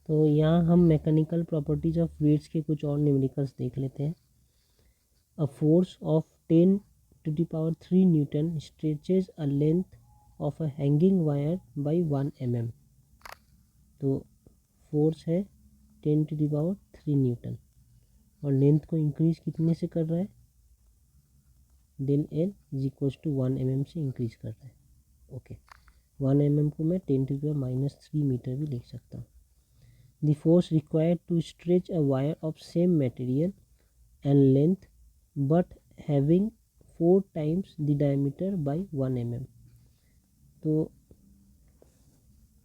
तो यहाँ हम मैकेनिकल प्रॉपर्टीज ऑफ वेट्स के कुछ और न्यूमेरिकल्स देख लेते हैं। अ force of 10⁻³ Newton stretches a length of a hanging wire by 1 mm। तो फोर्स है 10⁻³ न्यूटन और लेंथ को इंक्रीज कितने से कर रहा है, del L is equal to 1 mm से इंक्रीज कर रहा है। ओके, 1 mm को मैं 10⁻³ मीटर भी लिख सकता हूँ। The force required to stretch a wire of same material and length but having 4 times the diameter by 1 mm। तो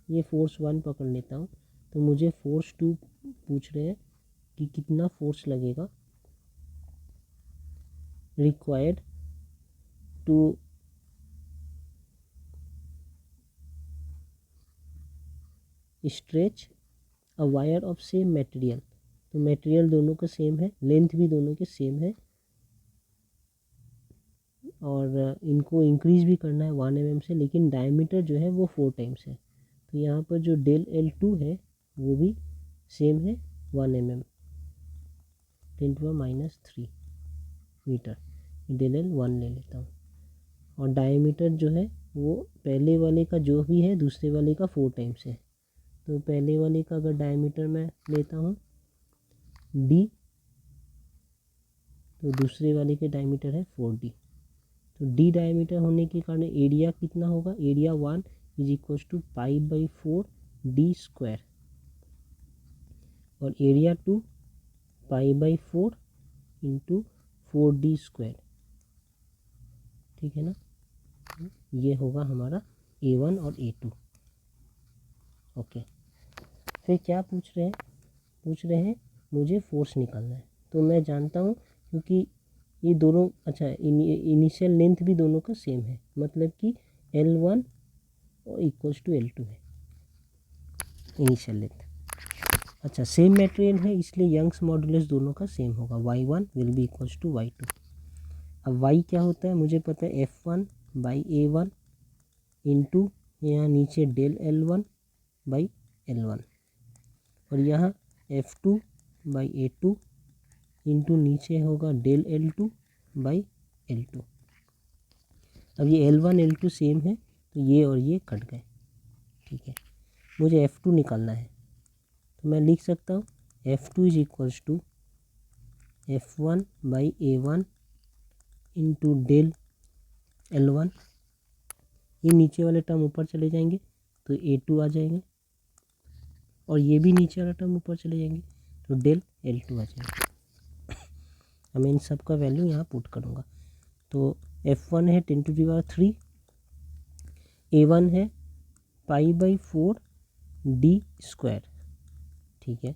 ये फोर्स 1 पकड़ लेता हूँ, तो मुझे फोर्स 2 पूछ रहे हैं कि कितना फोर्स लगेगा required to stretch a wire of same material. तो मटेरियल दोनों का सेम है, लेंथ भी दोनों के सेम है और इनको इंक्रीज भी करना है 1 mm से, लेकिन डायमीटर जो है वो 4 times है। तो यहाँ पर जो डेल L2 है वो भी सेम है 1 mm 10⁻³ मीटर। डेल L 1 ले लेता हूँ और डायमीटर जो है वो पहले वाले का जो भी है दूसरे वाले का 4 times है। तो पहले वाले का अगर डायमीटर मैं लेता हूँ D, तो दूसरे वाले के डायमीटर है 4D। तो D डायमीटर होने के कारण एरिया कितना होगा, area 1 is equal to π/4 D² और एरिया 2 π/4 इंटू 4D²। ठीक है ना, ये होगा हमारा A1 और A2। ओके, फिर क्या पूछ रहे हैं मुझे फोर्स निकालना है। तो मैं जानता हूँ क्योंकि ये दोनों अच्छा इनिशियल लेंथ भी दोनों का सेम है, मतलब कि L1 इक्वल्स टू L2 है इनिशियल लेंथ। अच्छा, सेम मटेरियल है इसलिए यंग्स मॉडुलस दोनों का सेम होगा, y1 will be equals to y2। अब y क्या होता है मुझे पता है, F1/A1 इंटू यहाँ नीचे डेल L1/L1 और यहाँ F2/A2 इंटू नीचे होगा डेल L2/L2। अब ये L1 L2 सेम है तो ये और ये कट गए। ठीक है, मुझे F2 निकालना है, तो मैं लिख सकता हूँ F2 is equals to F1/A1 into del L1। ये नीचे वाले टर्म ऊपर चले जाएंगे तो A2 आ जाएंगे और ये भी नीचे वाला टर्म ऊपर चले जाएंगे तो डेल L2 आ जाएगा। अब मैं इन सब का वैल्यू यहाँ पुट करूँगा। तो F1 है 10⁻³, A1 है π/4 D²। ठीक है,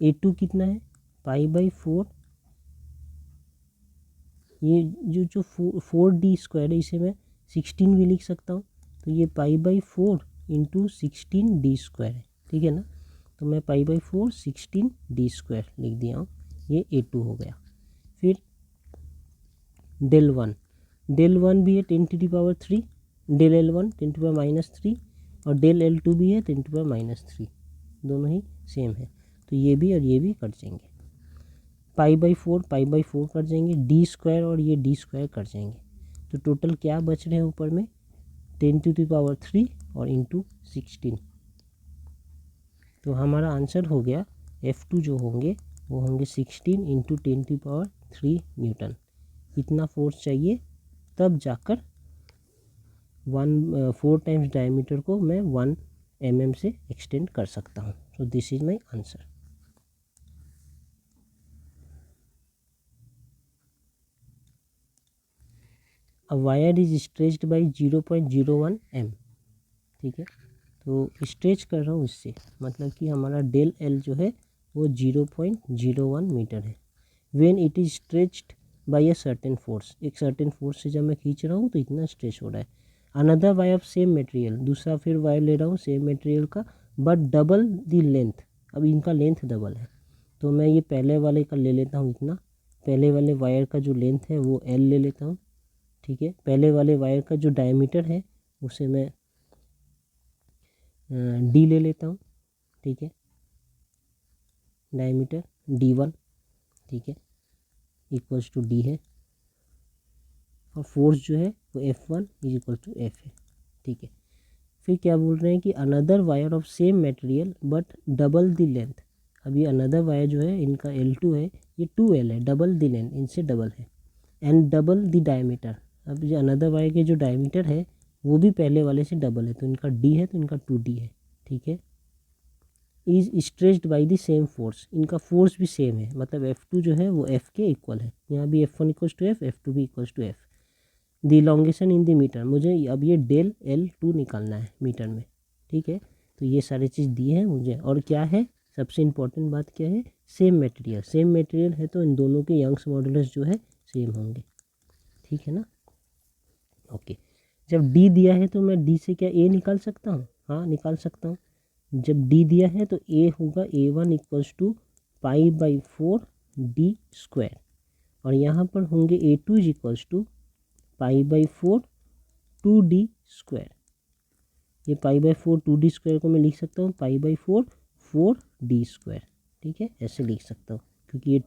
A2 कितना है π/4, ये जो 4D² है इसे मैं 16 भी लिख सकता हूँ, तो ये π/4 इंटू 16D² है। ठीक है ना, तो मैं π/4 16D² लिख दिया हूँ, ये A2 हो गया। फिर डेल 1 भी है 10⁻3, डेल L1 10⁻³ और डेल L2 भी है 10⁻³, दोनों ही सेम है तो ये भी और ये भी कट जाएंगे, π/4 कट जाएंगे, D² और ये D² कट जाएंगे। तो टोटल क्या बच रहे हैं ऊपर में 10⁻³ और इंटू 16। तो हमारा आंसर हो गया F2 जो होंगे वो होंगे 16 इंटू 10⁻³ न्यूटन। इतना फोर्स चाहिए तब जाकर 4 times डायमीटर को मैं 1 mm से एक्सटेंड कर सकता हूँ। So this is my answer. A wire is stretched by 0.01 m। ठीक है, तो स्ट्रेच कर रहा हूँ इससे, मतलब कि हमारा डेल L जो है वो 0.01 मीटर है। When it is stretched by a certain force, एक सर्टेन फोर्स से जब मैं खींच रहा हूँ तो इतना स्ट्रेच हो रहा है। Another wire of same material, दूसरा फिर वायर ले रहा हूँ सेम मटेरियल का बट डबल द लेंथ। अब इनका लेंथ डबल है तो मैं ये पहले वाले का ले लेता हूँ इतना, पहले वाले वायर का जो लेंथ है वो L ले लेता हूँ। ठीक है, पहले वाले वायर का जो डायमीटर है उसे मैं D ले लेता हूँ। ठीक है, डायमीटर D1, ठीक है, इक्वल्स टू D है, और फोर्स जो है वो F1 is equal to F है, ठीक है। फिर क्या बोल रहे हैं कि another wire of same material but double the length. अब ये अनदर वायर जो है इनका L2 है, ये 2L है, डबल द लेंथ, इनसे डबल है, एंड डबल द डायमीटर। अब ये अनदर वायर के जो डायमीटर है वो भी पहले वाले से डबल है, तो इनका D है तो इनका 2D है, ठीक है। Is stretched by the same force, इनका फोर्स भी सेम है, मतलब F2 जो है वो F के इक्वल है, यहाँ भी F1 equals to F, F2 भी equals to F। The elongation in the meter, मुझे अब ये डेल L2 निकालना है मीटर में, ठीक है। तो ये सारी चीज़ दी है मुझे, और क्या है सबसे इम्पोर्टेंट बात क्या है, सेम मटेरियल, सेम मटेरियल है तो इन दोनों के यंग्स मॉडुलस जो है सेम होंगे, ठीक है ना। ओके, जब D दिया है तो मैं D से क्या A निकाल सकता हूँ, हाँ निकाल सकता हूँ। जब D दिया है तो A होगा A1 इक्वल्स टू π/4 D², और यहाँ पर होंगे A2 is equals to π/4 2D²। ये π/4 2D² को मैं लिख सकता हूँ π/4 4D², ठीक है, ऐसे लिख सकता हूँ, क्योंकि ये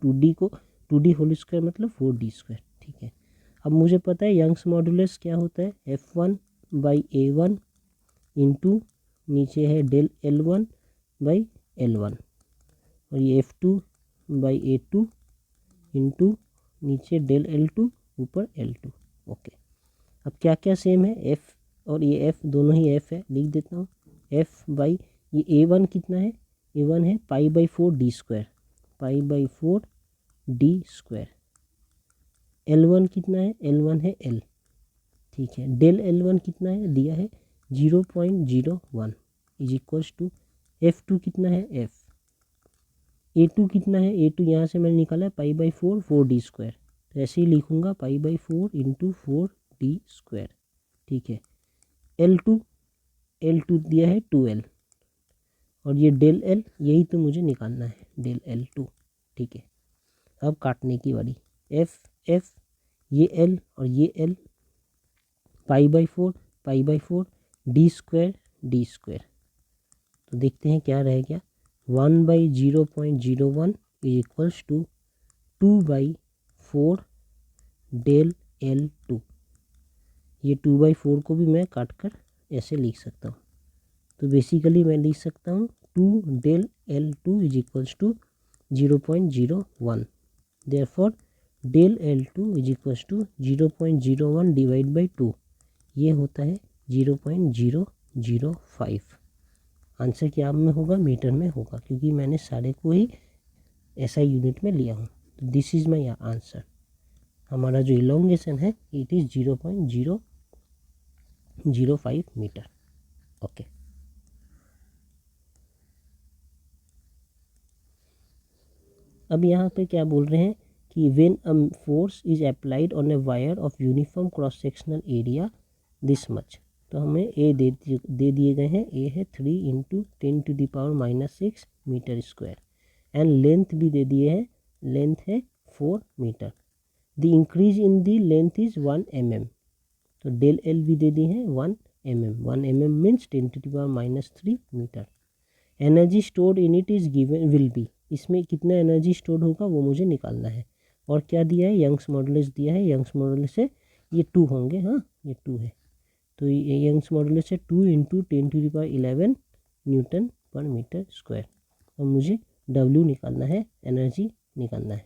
2D होल स्क्वायर मतलब 4D², ठीक है। अब मुझे पता है यंग्स मॉडुलस क्या होता है, F1/A1 इंटू नीचे है डेल L1/L1, और ये F2/A2 इंटू नीचे डेल L2 ऊपर L2। ओके, अब क्या क्या सेम है, F और ये F दोनों ही F है, लिख देता हूँ F ये A1 कितना है, A1 है π/4 D², π/4 D²। L1 कितना है, L1 है L, ठीक है। डेल L1 कितना है, दिया है 0.01 इज इक्वल्स टू F2 कितना है F, A2 कितना है, A2 यहाँ से मैंने निकाला है π/4 4D², तो ऐसे ही लिखूँगा π/4 इंटू 4D², ठीक है। L2 दिया है 2L, और ये डेल L यही तो मुझे निकालना है, डेल L2, ठीक है। अब काटने की बारी, F ये L और ये L, π/4 D², तो देखते हैं क्या रह गया, 1/0.01 is equals to 2/4 del L2। ये 2/4 को भी मैं काट कर ऐसे लिख सकता हूँ, तो बेसिकली मैं लिख सकता हूँ 2 del L2 is equals to 0.01, therefore del L2 is equals to 0.01 divide by 2, ये होता है 0.005। आंसर क्या में होगा, मीटर में होगा, क्योंकि मैंने सारे को ही ऐसा यूनिट में लिया हूँ, तो दिस इज़ माई आंसर। हमारा जो इलोंगेशन है इट इज़ 0.005 मीटर। ओके, अब यहाँ पे क्या बोल रहे हैं कि when a force is applied on a wire of uniform cross sectional area this much, तो हमें ए दे दिए गए हैं, ए है 3 into 10⁻⁻6 meter square, and length भी दे दिए हैं, लेंथ है 4 meter. The increase in the length is 1 mm, तो डेल एल भी दे दिए हैं 1 mm, 1 mm means 10⁻³ meter. Energy stored in it is given will be, इसमें कितना एनर्जी स्टोर्ड होगा वो मुझे निकालना है, और क्या दिया है, यंग्स मॉडुलस दिया है, यंग्स मॉडुलस से ये 2 होंगे, हाँ ये 2 है, तो ये यंग्स मॉडुलस है 2 into 10⁻11 newton per metre square, और मुझे W निकालना है, एनर्जी निकालना है।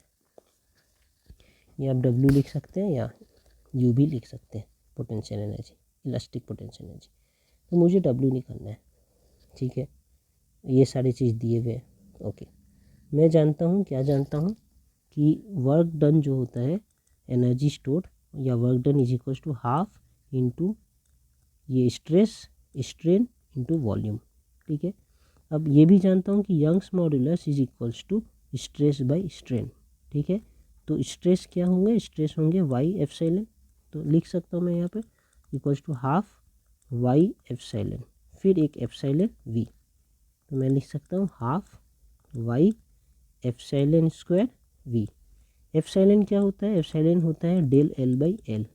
ये आप W लिख सकते हैं या U भी लिख सकते हैं, potential energy, elastic potential energy, तो मुझे W निकालना है, ठीक है। ये सारी चीज़ दिए हुए। ओके, मैं जानता हूँ, क्या जानता हूँ कि वर्क डन जो होता है एनर्जी स्टोर्ड या work done is equals to half into ये स्ट्रेस स्ट्रेन इंटू वॉल्यूम, ठीक है। अब ये भी जानता हूँ कि Young's modulus is equals to stress by strain, ठीक है। तो स्ट्रेस क्या होंगे, स्ट्रेस होंगे वाई एप्सिलॉन, तो लिख सकता हूँ मैं यहाँ पे equals to half Y epsilon, फिर एक एप्सिलॉन वी, तो मैं लिख सकता हूँ half Y epsilon square v. Epsilon क्या होता है, एप्सिलॉन होता है डेल एल बाई एल,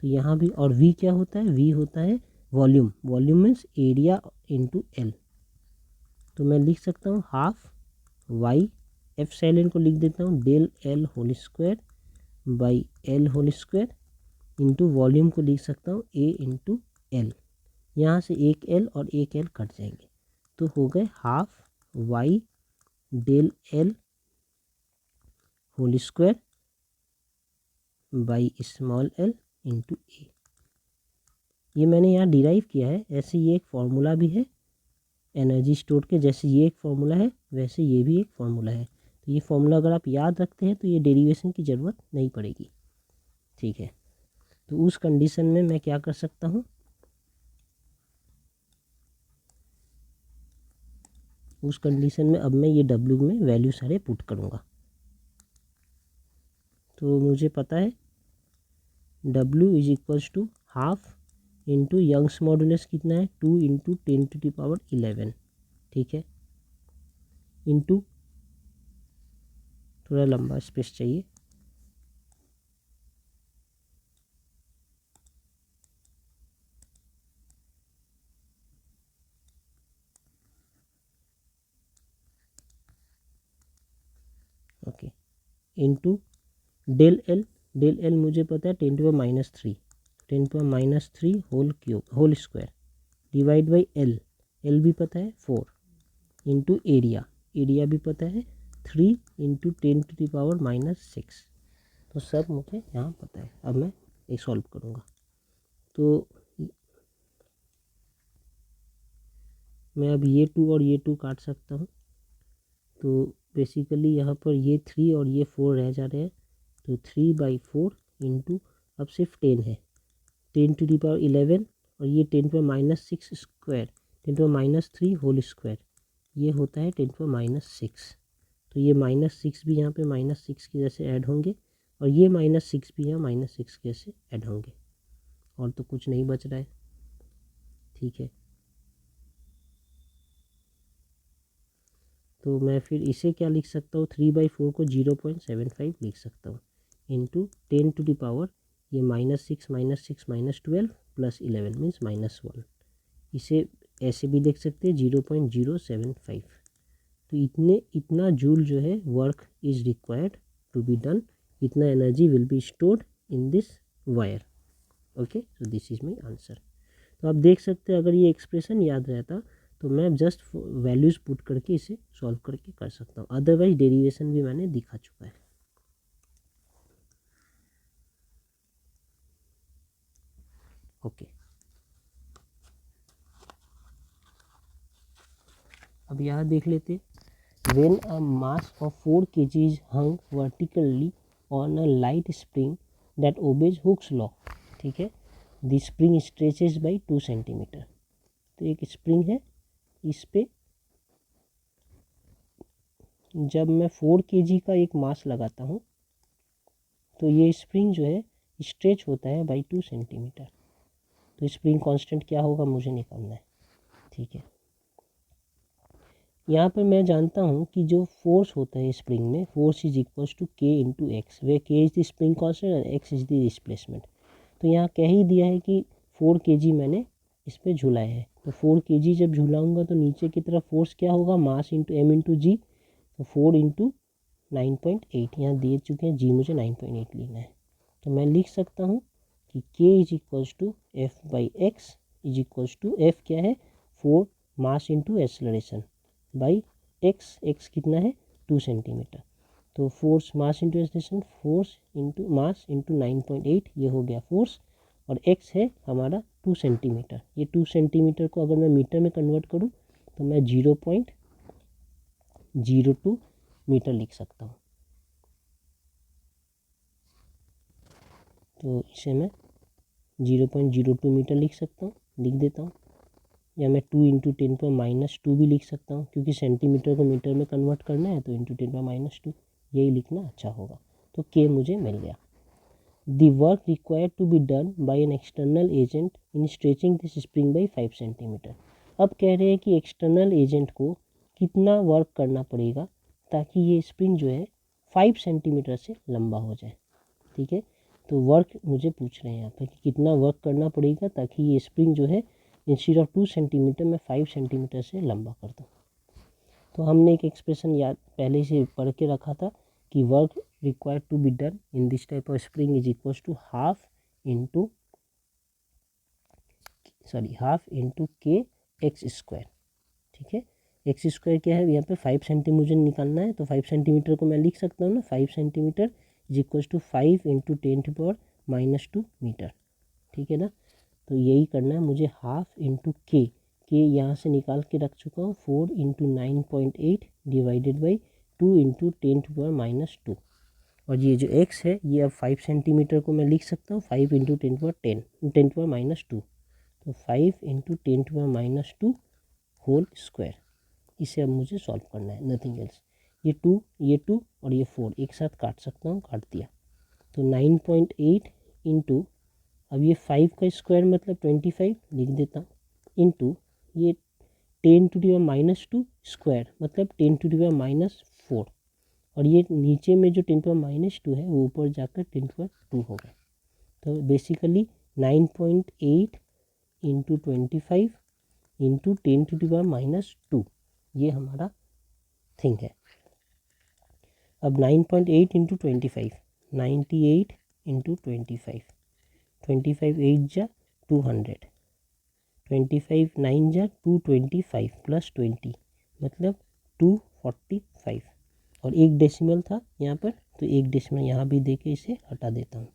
तो यहाँ भी, और वी क्या होता है, वी होता है volume, volume means area into L, तो मैं लिख सकता हूँ हाफ वाई एप्सिलॉन को लिख देता हूँ del L whole square by l whole square into volume को लिख सकता हूँ ए इंटू एल। यहाँ से एक एल और एक एल कट जाएंगे तो हो गए half Y del L whole square by small L into A. ये मैंने यहाँ डिराइव किया है, ऐसे ये एक फार्मूला भी है एनर्जी स्टोर के, जैसे ये एक फार्मूला है वैसे ये भी एक फार्मूला है। तो ये फार्मूला अगर आप याद रखते हैं तो ये डेरिवेशन की ज़रूरत नहीं पड़ेगी, ठीक है। तो उस कंडीशन में मैं क्या कर सकता हूँ, उस कंडीशन में अब मैं ये W में वैल्यू सारे पुट करूँगा। तो मुझे पता है W is equals to half into Young's modulus कितना है 2 इंटू 10⁻11, ठीक है, इंटू थोड़ा लंबा स्पेस चाहिए, ओके, इंटू डेल एल मुझे पता है 10⁻³ 10⁻³ whole cube whole square divide by l भी पता है 4 इंटू एरिया भी पता है 3 इंटू 10⁻⁻6। तो सब मुझे यहाँ पता है। अब मैं ये सॉल्व करूँगा तो मैं अब ये 2 और ये 2 काट सकता हूँ। तो बेसिकली यहाँ पर ये 3 और ये 4 रह जा रहे हैं, तो 3/4 इंटू अब सिर्फ 10 है 10⁻11 और ये 10⁻6 स्क्वायर 10⁻³ होल स्क्वायर ये होता है 10⁻6। तो ये -6 भी यहाँ पे -6 की जैसे ऐड होंगे और ये -6 भी यहाँ -6 के जैसे ऐड होंगे, और तो कुछ नहीं बच रहा है, ठीक है। तो मैं फिर इसे क्या लिख सकता हूँ 3/4 को 0.75 लिख सकता हूँ इंटू 10⁻, ये -6 -6 -12 प्लस 11 मीन्स -1, इसे ऐसे भी लिख सकते हैं 0.075। तो इतना जूल जो है work is required to be done, इतना energy will be stored in this wire, okay. So this is my answer. तो आप देख सकते हैं अगर ये एक्सप्रेशन याद रहता तो मैं जस्ट वैल्यूज़ पुट करके इसे सॉल्व करके कर सकता हूँ, अदरवाइज डेरिवेशन भी मैंने दिखा चुका है, ओके। अब यहाँ देख लेते, when a mass of 4 kg is hung vertically on a light spring that obeys Hooke's law, ठीक है, the spring stretches by 2 centimeter. तो एक स्प्रिंग है, इस पे जब मैं 4 kg का एक मास लगाता हूँ तो ये स्प्रिंग जो है स्ट्रेच होता है बाई 2 सेंटीमीटर। तो स्प्रिंग कांस्टेंट क्या होगा मुझे निकालना है, ठीक है। यहाँ पर मैं जानता हूँ कि जो फोर्स होता है स्प्रिंग में, force is equals to k into x, वे के is the spring constant and x is the displacement. तो यहाँ कह ही दिया है कि 4 kg मैंने इस पर झुलाया है, तो 4 kg जब झुलाऊंगा तो नीचे की तरफ फोर्स क्या होगा, मास इंटू एम इंटू जी, तो 4 इंटू 9.8 यहाँ दे चुके हैं, जी मुझे 9.8 लेना है। तो मैं लिख सकता हूँ कि k is equals to F by x is equals to, F क्या है 4 mass into acceleration by x कितना है 2 सेंटीमीटर। तो force mass into acceleration, force into mass into 9.8 ये हो गया फोर्स, और एक्स है हमारा 2 सेंटीमीटर। ये 2 सेंटीमीटर को अगर मैं मीटर में कन्वर्ट करूँ तो मैं 0.02 मीटर लिख सकता हूँ। तो इसे मैं 0.02 मीटर लिख सकता हूँ, लिख देता हूँ, या मैं 2 इंटू 10⁻² भी लिख सकता हूँ, क्योंकि सेंटीमीटर को मीटर में कन्वर्ट करना है तो इंटू 10⁻², यही लिखना अच्छा होगा। तो के मुझे मिल गया। The work required to be done by an external agent in stretching this spring by 5 centimeter. अब कह रहे हैं कि एक्सटर्नल एजेंट को कितना वर्क करना पड़ेगा ताकि ये स्प्रिंग जो है 5 सेंटीमीटर से लंबा हो जाए, ठीक है। तो वर्क मुझे पूछ रहे हैं यहाँ पे कि कितना वर्क करना पड़ेगा ताकि ये स्प्रिंग जो है इंस्टेड ऑफ 2 सेंटीमीटर में 5 सेंटीमीटर से लंबा कर दूँ। तो हमने एक एक्सप्रेशन याद पहले से पढ़ के रखा था कि work required to be done in this type of spring is equals to half into k x square. ठीक है, एक्स स्क्वायर क्या है, यहाँ पे 5 सेंटीमीटर मुझे निकालना है, तो 5 सेंटीमीटर को मैं लिख सकता हूँ ना, 5 centimeter is equals to 5 into 10⁻⁻2 meter. ठीक है ना, तो यही करना है मुझे, हाफ इंटू के यहाँ से निकाल के रख चुका हूँ, 4 इंटू 9.8 डिवाइडेड बाई 2 इंटू 10⁻⁻2। और ये जो x है ये अब 5 सेंटीमीटर को मैं लिख सकता हूँ 5 इंटू 10⁻2, तो 5 इंटू 10⁻2 होल स्क्वायर। इसे अब मुझे सॉल्व करना है, नथिंग एल्स। ये 2 और ये 4 एक साथ काट सकता हूँ, काट दिया, तो 9.8 इंटू, अब ये 5 का स्क्वायर मतलब 25 लिख देता हूँ, इंटू ये 10⁻² स्क्वायर मतलब 10⁻⁻4, और ये नीचे में जो 10⁻² है वो ऊपर जाकर 10⁻2 हो गया। तो बेसिकली 9.8 इंटू 25 इंटू 10⁻2 ये हमारा थिंग है। अब 9.8 इंटू 25, 98 इंटू 25, 25 8 जा 200, 25 9 जा 225 प्लस 20 मतलब 245, और एक डेसिमल था यहाँ पर, तो एक डेसिमल यहाँ भी दे के इसे हटा देता हूँ।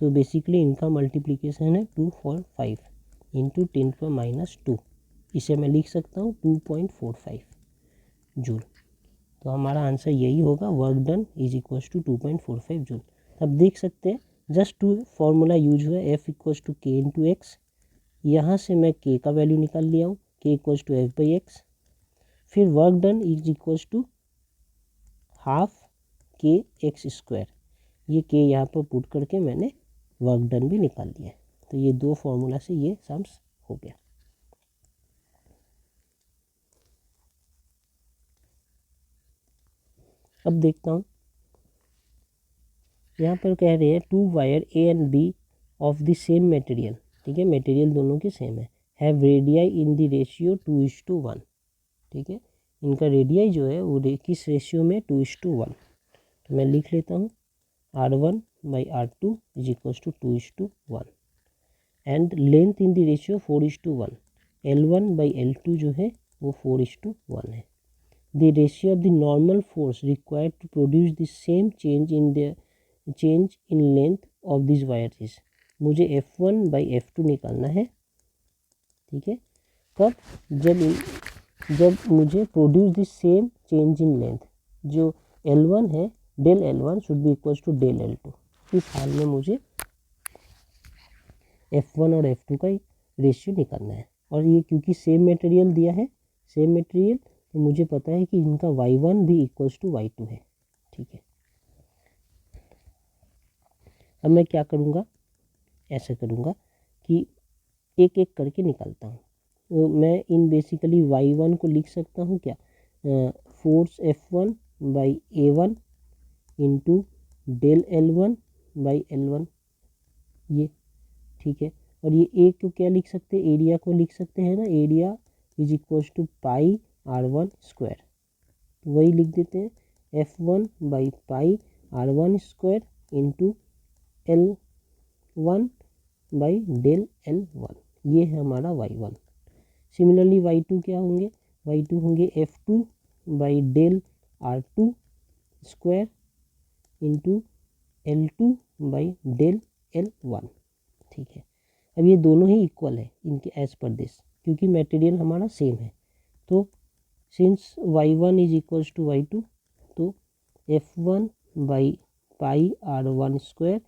तो बेसिकली इनका मल्टीप्लिकेशन है 245 इंटू 10⁻², इसे मैं लिख सकता हूँ 2.45 जूल। तो हमारा आंसर यही होगा, work done is equals to 2.45 joule. अब देख सकते हैं जस्ट टू फॉर्मूला यूज हुआ, F equals to k into x, यहाँ से मैं के का वैल्यू निकाल लिया हूँ, k equals to F by x, फिर work done is equals to half k x square, ये के यहाँ पर पुट करके मैंने वर्क डन भी निकाल लिया है। तो ये दो फॉर्मूला से ये सम्स हो गया। अब देखता हूँ, यहाँ पर कह रहे हैं 2 wire a and b of the same material, ठीक है, मटेरियल दोनों के सेम है, have radii in the ratio 2:1। ठीक है, इनका रेडियाई जो है वो किस रेशियो में, 2:1। तो मैं लिख लेता हूँ R1/R2 is equals to 2:1, and length in the ratio 4:1, L1/L2 जो है वो 4:1 है। The ratio of the normal force required to produce the same change in length of these wires is, मुझे F1/F2 निकालना है। ठीक है, कब, जब मुझे produce the same change in length, जो L1 है, del L1 should be equals to del L2। इस हाल में मुझे F1 और F2 का रेशियो निकालना है, और ये क्योंकि सेम मटेरियल दिया है, सेम मटेरियल, तो मुझे पता है कि इनका y1 भी इक्वल्स टू y2 है। ठीक है, अब मैं क्या करूँगा, ऐसा करूँगा कि एक एक करके निकालता हूँ। तो मैं इन बेसिकली y1 को लिख सकता हूँ क्या, force F1/A1 into del L1/L1, ये ठीक है, और ये ए को क्या लिख सकते हैं, एरिया को लिख सकते हैं ना, area is equals to pi R1 square, वही लिख देते हैं, F1/पाई R1 स्क्वायर इंटू L1/डेल L1, ये है हमारा y1। सिमिलरली y2 क्या होंगे, y2 होंगे F2/डेल R2 स्क्वायर इंटू L2/डेल L1। ठीक है, अब ये दोनों ही इक्वल है इनके एज पर दिस, क्योंकि मटेरियल हमारा सेम है। तो since y1 is equals to y2, तो F1/पाई R1 स्क्वायर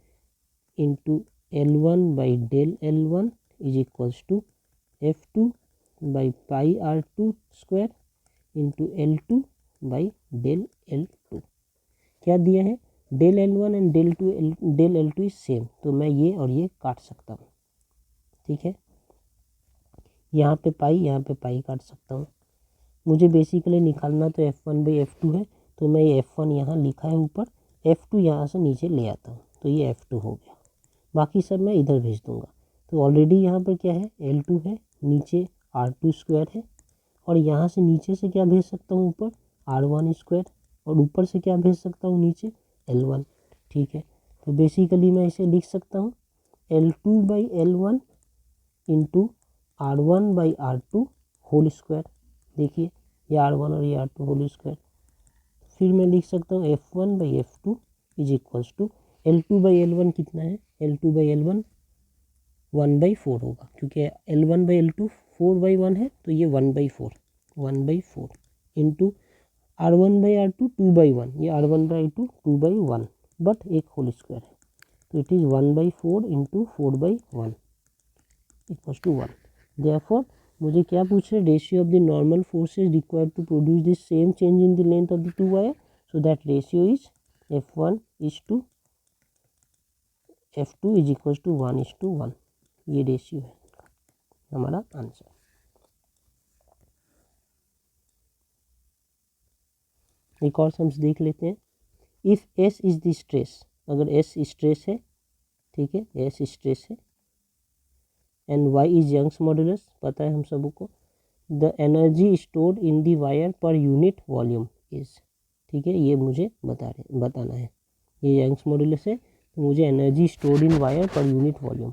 इंटू L1/डेल L1 इज इक्वल्स टू F2/पाई R2 स्क्वायर इंटू L2/डेल L2। क्या दिया है, del L1 and del L2 is same, तो मैं ये और ये काट सकता हूँ। ठीक है, यहाँ पे पाई काट सकता हूँ। मुझे बेसिकली निकालना तो F1/F2 है, तो मैं ये F1 यहाँ लिखा है ऊपर, F2 यहाँ से नीचे ले आता हूँ, तो ये F2 हो गया, बाकी सब मैं इधर भेज दूँगा। तो ऑलरेडी यहाँ पर क्या है, L2 है, नीचे R2 स्क्वायर है, और यहाँ से नीचे से क्या भेज सकता हूँ ऊपर, r1 स्क्वायर, और ऊपर से क्या भेज सकता हूँ नीचे L1, ठीक है। तो बेसिकली मैं इसे लिख सकता हूँ L2/L1 into R1/R2 whole square. देखिए ये R1 और ये R2 होल स्क्वायर। फिर मैं लिख सकता हूँ F1/F2 is equals to L2/L1 कितना है, L2/L1 1/4 होगा, क्योंकि L1/L2 4/1 है, तो ये 1/4 इंटू R1/R2 2/1, ये R1/R2 2/1 बट एक होल स्क्वायर है, तो it is 1/4 into 4/1 equals to 1। Therefore मुझे क्या पूछ रहे, ratio of the normal forces required to produce this same change in the length of the two wire, so that ratio is F1:F2 is equals to 1:1। ये ratio है हमारा answer. एक और sums देख लेते हैं। If S is the stress, अगर S stress है, ठीक है, S स्ट्रेस है, and Y is Young's modulus, पता है हम सबको, the energy stored in the wire per unit volume is, ठीक है, ये मुझे बताना है। ये यंग्स मॉडुलस है, तो मुझे energy stored in wire per unit volume,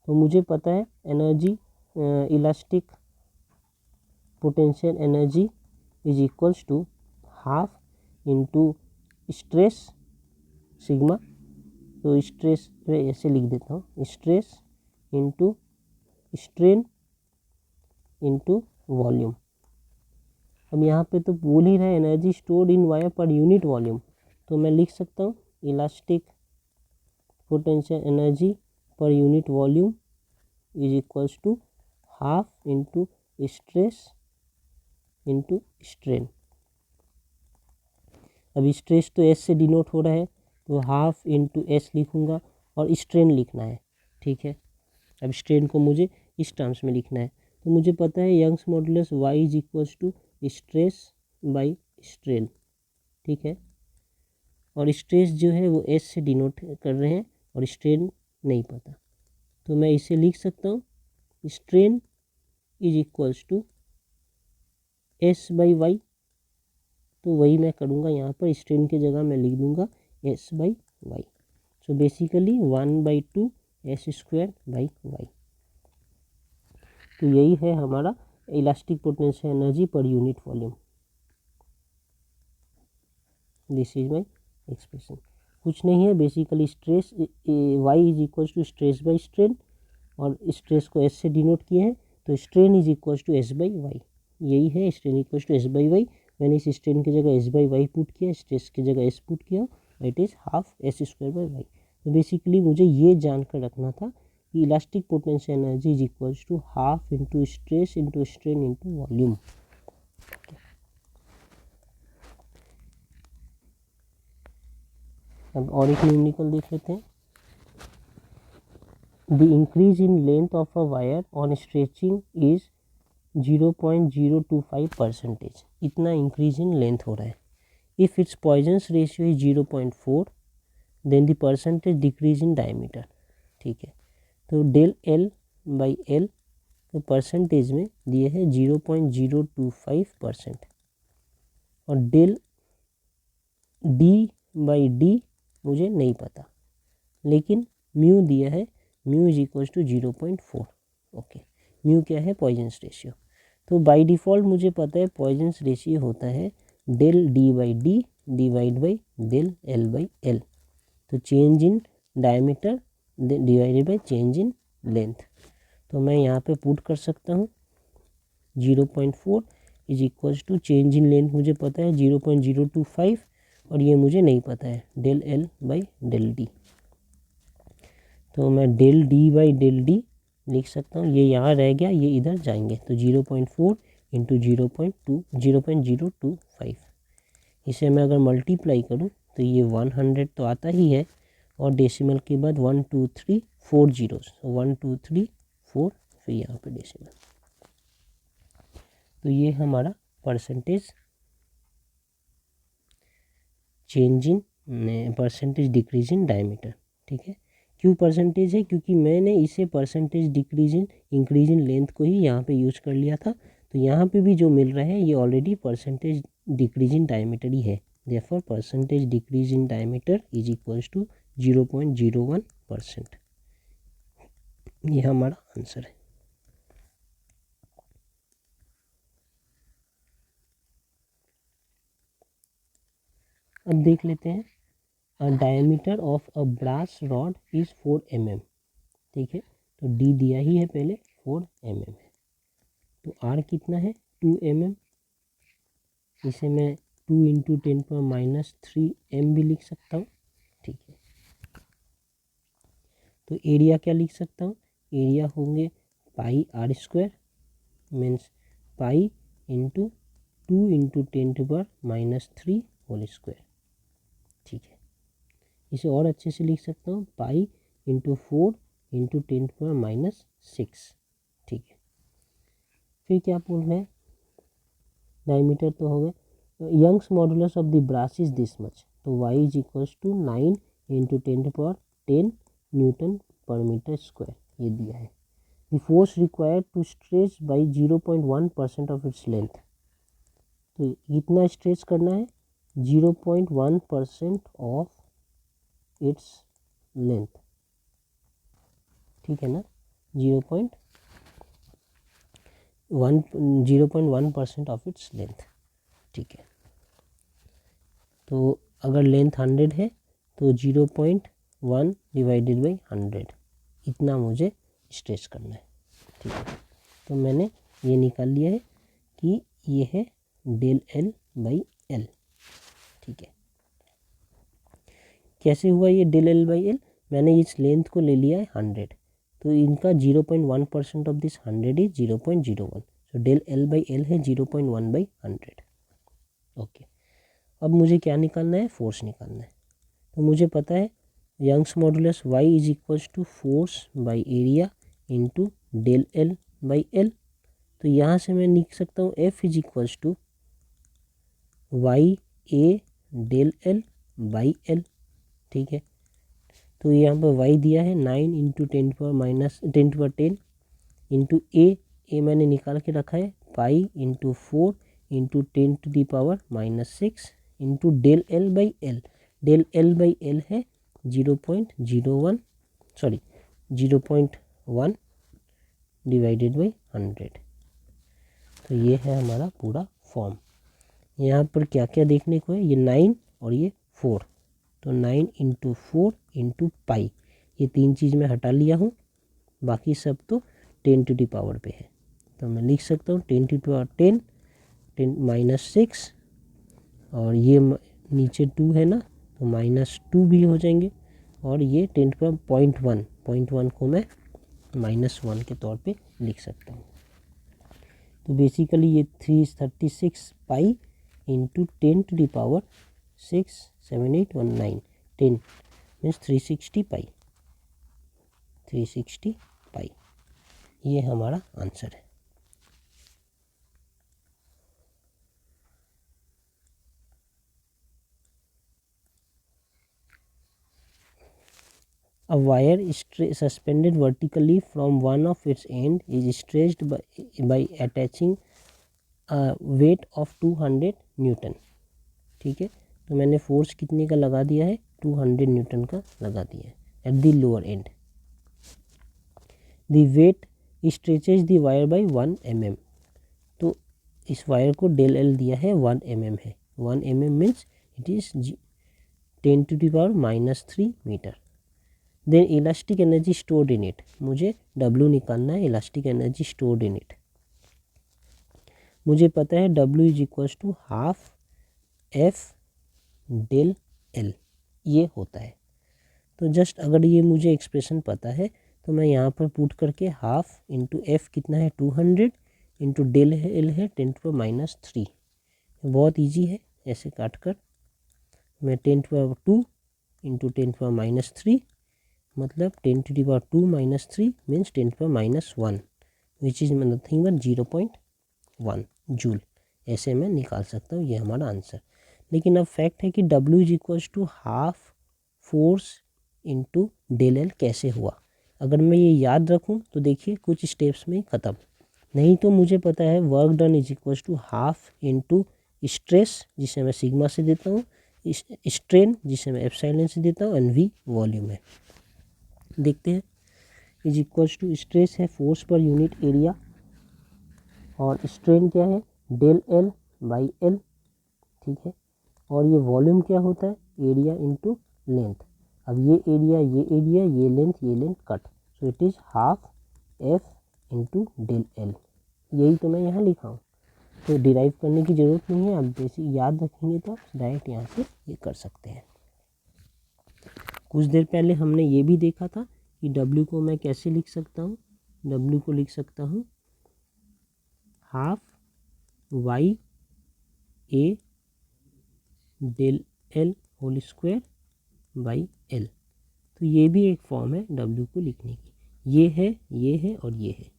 तो मुझे पता है energy elastic potential energy is equals to half into stress sigma, तो स्ट्रेस मैं ऐसे लिख देता हूँ, stress into strain into volume. अब यहाँ पे तो बोल ही रहा है energy stored in wire per unit volume, तो मैं लिख सकता हूँ elastic potential energy per unit volume is equals to half into stress into strain. अब स्ट्रेस तो एस से डिनोट हो रहा है, तो हाफ इंटू एस लिखूँगा, और स्ट्रेन लिखना है, ठीक है। अब स्ट्रेन को मुझे इस टर्म्स में लिखना है, तो मुझे पता है Young's modulus Y is equals to stress by strain, ठीक है। और स्ट्रेस जो है वो S से डिनोट कर रहे हैं, और स्ट्रेन नहीं पता, तो मैं इसे लिख सकता हूँ strain is equals to S/Y, तो वही मैं करूँगा यहाँ पर, स्ट्रेन की जगह मैं लिख दूँगा S/Y। So basically 1/2 S²/Y। तो यही है हमारा elastic potential energy per unit volume. This is my expression. कुछ नहीं है, basically stress Y is equals to stress by strain, और स्ट्रेस को S से डिनोट किए हैं, तो strain is equals to S/Y। यही है, स्ट्रेन इक्वल्स टू S/Y। मैंने इस स्ट्रेन की जगह S/Y पुट किया, स्ट्रेस की जगह S पुट किया, इट इज़ हाफ S²/Y। तो बेसिकली मुझे ये जानकर रखना था कि elastic potential energy is equals to half into stress into strain into volume. अब और एक न्यूमेरिकल देख लेते हैं। The increase in length of a wire on stretching is 0.025%, इतना इंक्रीज इन लेंथ हो रहा है। If its Poisson's ratio is 0.4, then the percentage decrease in diameter, ठीक है। तो डेल L/L के परसेंटेज में दिए है 0.025%, और डेल D/D मुझे नहीं पता, लेकिन म्यू दिया है, mu is equals to 0.4। Okay, mu क्या है, पॉइजन्स रेशियो। तो बाय डिफ़ॉल्ट मुझे पता है पॉइजन्स रेशियो होता है del D/D divide by del L/L, तो change in diameter divided by change in length. तो मैं यहाँ पे पुट कर सकता हूँ 0.4 is equals to change in length मुझे पता है 0.025, और ये मुझे नहीं पता है डेल L/डेल D। तो मैं डेल D/डेल D लिख सकता हूँ, ये यहाँ रह गया, ये इधर जाएंगे, तो 0.4 इंटू 0.25, इसे मैं अगर मल्टीप्लाई करूँ तो ये 100 तो आता ही है, और डेसिमल के बाद 1 2 3 4 जीरोस, 1 2 3 4, फिर यहाँ पे डेसिमल। तो ये हमारा percentage change in percentage decrease in diameter, ठीक है। क्यों परसेंटेज है, क्योंकि मैंने इसे percentage decrease in increase in length को ही यहाँ पे यूज कर लिया था, तो यहाँ पे भी जो मिल रहा है ये already percentage decrease in diameter ही है, therefore percentage decrease in diameter is equals to 0.01%। ये हमारा आंसर है। अब देख लेते हैं, a diameter of a brass rod is 4 mm। ठीक है, तो डी दिया ही है पहले, 4 mm है, तो आर कितना है 2 mm। इसे मैं 2 इंटू 10⁻³ m भी लिख सकता हूँ। ठीक है, तो एरिया क्या लिख सकता हूँ, एरिया होंगे pi r square means pi into 2 into 10⁻³ whole square. ठीक है, इसे और अच्छे से लिख सकता हूँ, पाई इंटू 4 इंटू 10⁻⁶। ठीक है, फिर क्या बोल रहे हैं, डायमीटर तो हो गए, Young's modulus of the brass is this much, तो Y is equals to 9 into 10⁻10 newton per metre square, ये दिया है। The force required to stretch by 0.1% of its length, तो कितना स्ट्रेच करना है 0.1% ऑफ इट्स लेंथ। ठीक है ना, 0.1% ऑफ इट्स लेंथ। ठीक है, तो अगर लेंथ 100 है तो 0.1 डिवाइडेड बाई 100, इतना मुझे स्ट्रेच करना है। ठीक है, तो मैंने ये निकाल लिया है कि ये है डेल एल बाई एल। ठीक है, कैसे हुआ ये डेल एल बाई एल, मैंने इस लेंथ को ले लिया है 100, तो इनका 0.1% ऑफ दिस 100 इज 0.01, तो डेल एल बाई एल है 0.1/100। ओके, अब मुझे क्या निकालना है, फोर्स निकालना है। तो मुझे पता है Young's modulus Y is equals to force by area into del L by L, तो यहाँ से मैं लिख सकता हूँ F is equals to Y A del L by L. ठीक है, तो यहाँ पर वाई दिया है 9 इंटू 10⁻10 इंटू ए मैंने निकाल के रखा है pi into 4 into 10⁻⁻6 into del L by l, del L by l है 0.1 डिवाइडेड बाई 100। तो ये है हमारा पूरा फॉर्म। यहाँ पर क्या क्या देखने को है, ये 9 और ये 4, तो 9 इंटू 4 इंटू पाई, ये तीन चीज़ मैं हटा लिया हूँ, बाकी सब तो 10 टू दी पावर पे है, तो मैं लिख सकता हूँ 10 टू दी पावर 10 -6, और ये नीचे 2 है ना, तो -2 भी हो जाएंगे, और ये 10 टू पावर 0.1 को मैं -1 के तौर पे लिख सकता हूँ। तो बेसिकली ये 336 pi into 10 to the power 6 7 8 1 9 10 means 360 pi, 360 pi, ये हमारा आंसर है। A wire suspended vertically from one of its end is stretched by attaching a weight of 200 Newton. ठीक है, तो मैंने फोर्स कितने का लगा दिया है, 200 न्यूटन का लगा दिया है at the lower end. The weight stretches the wire by 1 mm, तो इस वायर को डेल एल दिया है 1 mm है, 1 mm means it is 10 to the power -3 metre. Then elastic energy stored in it, मुझे W निकालना है, elastic energy stored in it. मुझे पता है W is equals to half F del L, ये होता है। तो जस्ट अगर ये मुझे एक्सप्रेशन पता है तो मैं यहाँ पर पुट करके हाफ इंटू एफ कितना है 200 इंटू डेल एल है 10 टू पावर -3, बहुत ईजी है, ऐसे काट कर मैं 10 to power 2 into 10 to power -3 मतलब 10 to the power 2 -3 means 10 to power -1 which is nothing but 0.1 joule, ऐसे मैं निकाल सकता हूँ, ये हमारा आंसर। लेकिन अब फैक्ट है कि W is equals to half force into del L कैसे हुआ, अगर मैं ये याद रखूँ तो देखिए कुछ स्टेप्स में ख़त्म, नहीं तो मुझे पता है work done is equals to half into stress जिसे मैं सिग्मा से देता हूँ, स्ट्रेन जिसे मैं एप्सिलॉन से देता हूँ, एंड वी वॉल्यूम है। देखते हैं। इज इक्वल्स टू स्ट्रेस है फोर्स पर यूनिट एरिया, और स्ट्रेन क्या है डेल एल बाई एल, ठीक है। और ये वॉल्यूम क्या होता है एरिया इंटू लेंथ। अब ये एरिया ये length cut, so it is half F into del L. यही तो मैं यहाँ लिखा हूँ, तो डिराइव करने की ज़रूरत नहीं है, आप बेसिक याद रखेंगे तो आप डायरेक्ट यहाँ से ये कर सकते हैं। कुछ देर पहले हमने ये भी देखा था कि W को मैं कैसे लिख सकता हूँ। W को लिख सकता हूँ half Y A del L whole square by L. तो ये भी एक फॉर्म है W को लिखने की। ये है और ये है।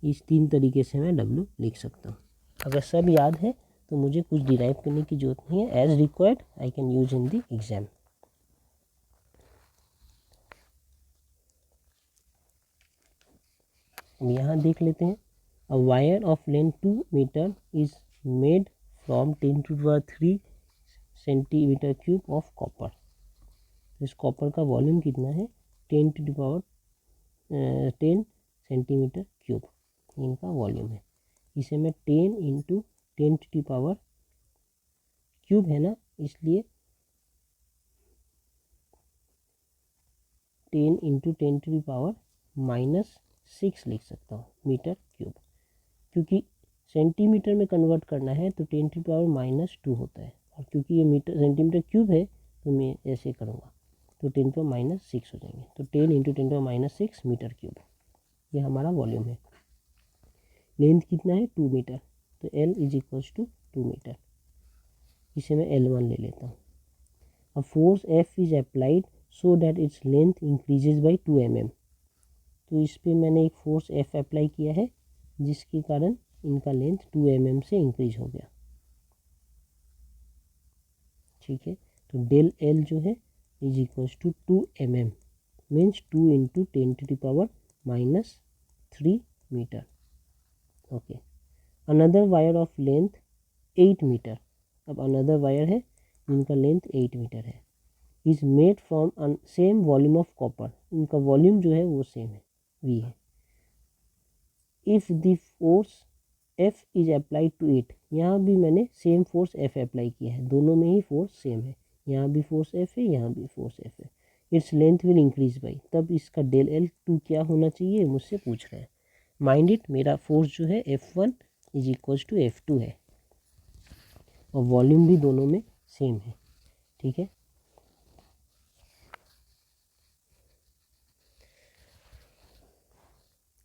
इस तीन तरीके से मैं W लिख सकता हूँ। अगर सब याद है तो मुझे कुछ डिराइव करने की जरूरत नहीं है। As required I can use in the exam. यहाँ देख लेते हैं। A wire of length 2 metre is made from 10⁻³ centimetre cube of copper. इस कॉपर का वॉल्यूम कितना है 10 सेंटीमीटर क्यूब, इनका वॉल्यूम है। इसे मैं 10 इंटू 10⁻³ है ना, इसलिए 10 इंटू 10⁻⁻6 लिख सकता हूँ मीटर क्यूब। क्योंकि सेंटीमीटर में कन्वर्ट करना है तो 10⁻⁻2 होता है, और क्योंकि ये मीटर सेंटीमीटर क्यूब है तो मैं ऐसे करूँगा तो 10⁻6 हो जाएंगे। तो 10 इंटू 10⁻6 मीटर क्यूब, ये हमारा वॉल्यूम है। लेंथ कितना है 2 मीटर, तो L is equals to 2 metre. इसे मैं L1 ले लेता हूँ। अब force F is applied so that its length increases by 2 mm। तो इस पर मैंने एक फोर्स F अप्लाई किया है जिसके कारण इनका लेंथ 2 mm से इंक्रीज हो गया, ठीक है। तो डेल L जो है is equals to 2 mm means 2 into 10⁻³ metre. Okay. Another wire of length 8 metre. अब अनदर वायर है जिनका लेंथ 8 मीटर है, is made from same volume of copper. इनका वॉल्यूम जो है वो सेम है, V है। If the force F is applied to it, यहाँ भी मैंने सेम फोर्स F अप्लाई किया है, दोनों में ही फोर्स सेम है। यहाँ भी फोर्स F है, यहाँ भी फोर्स F है। It's length will increase by, तब इसका डेल L2 क्या होना चाहिए मुझसे पूछ रहे हैं। माइंड इट, मेरा फोर्स जो है F1 is equals to F2 है, और वॉल्यूम भी दोनों में सेम है, ठीक है।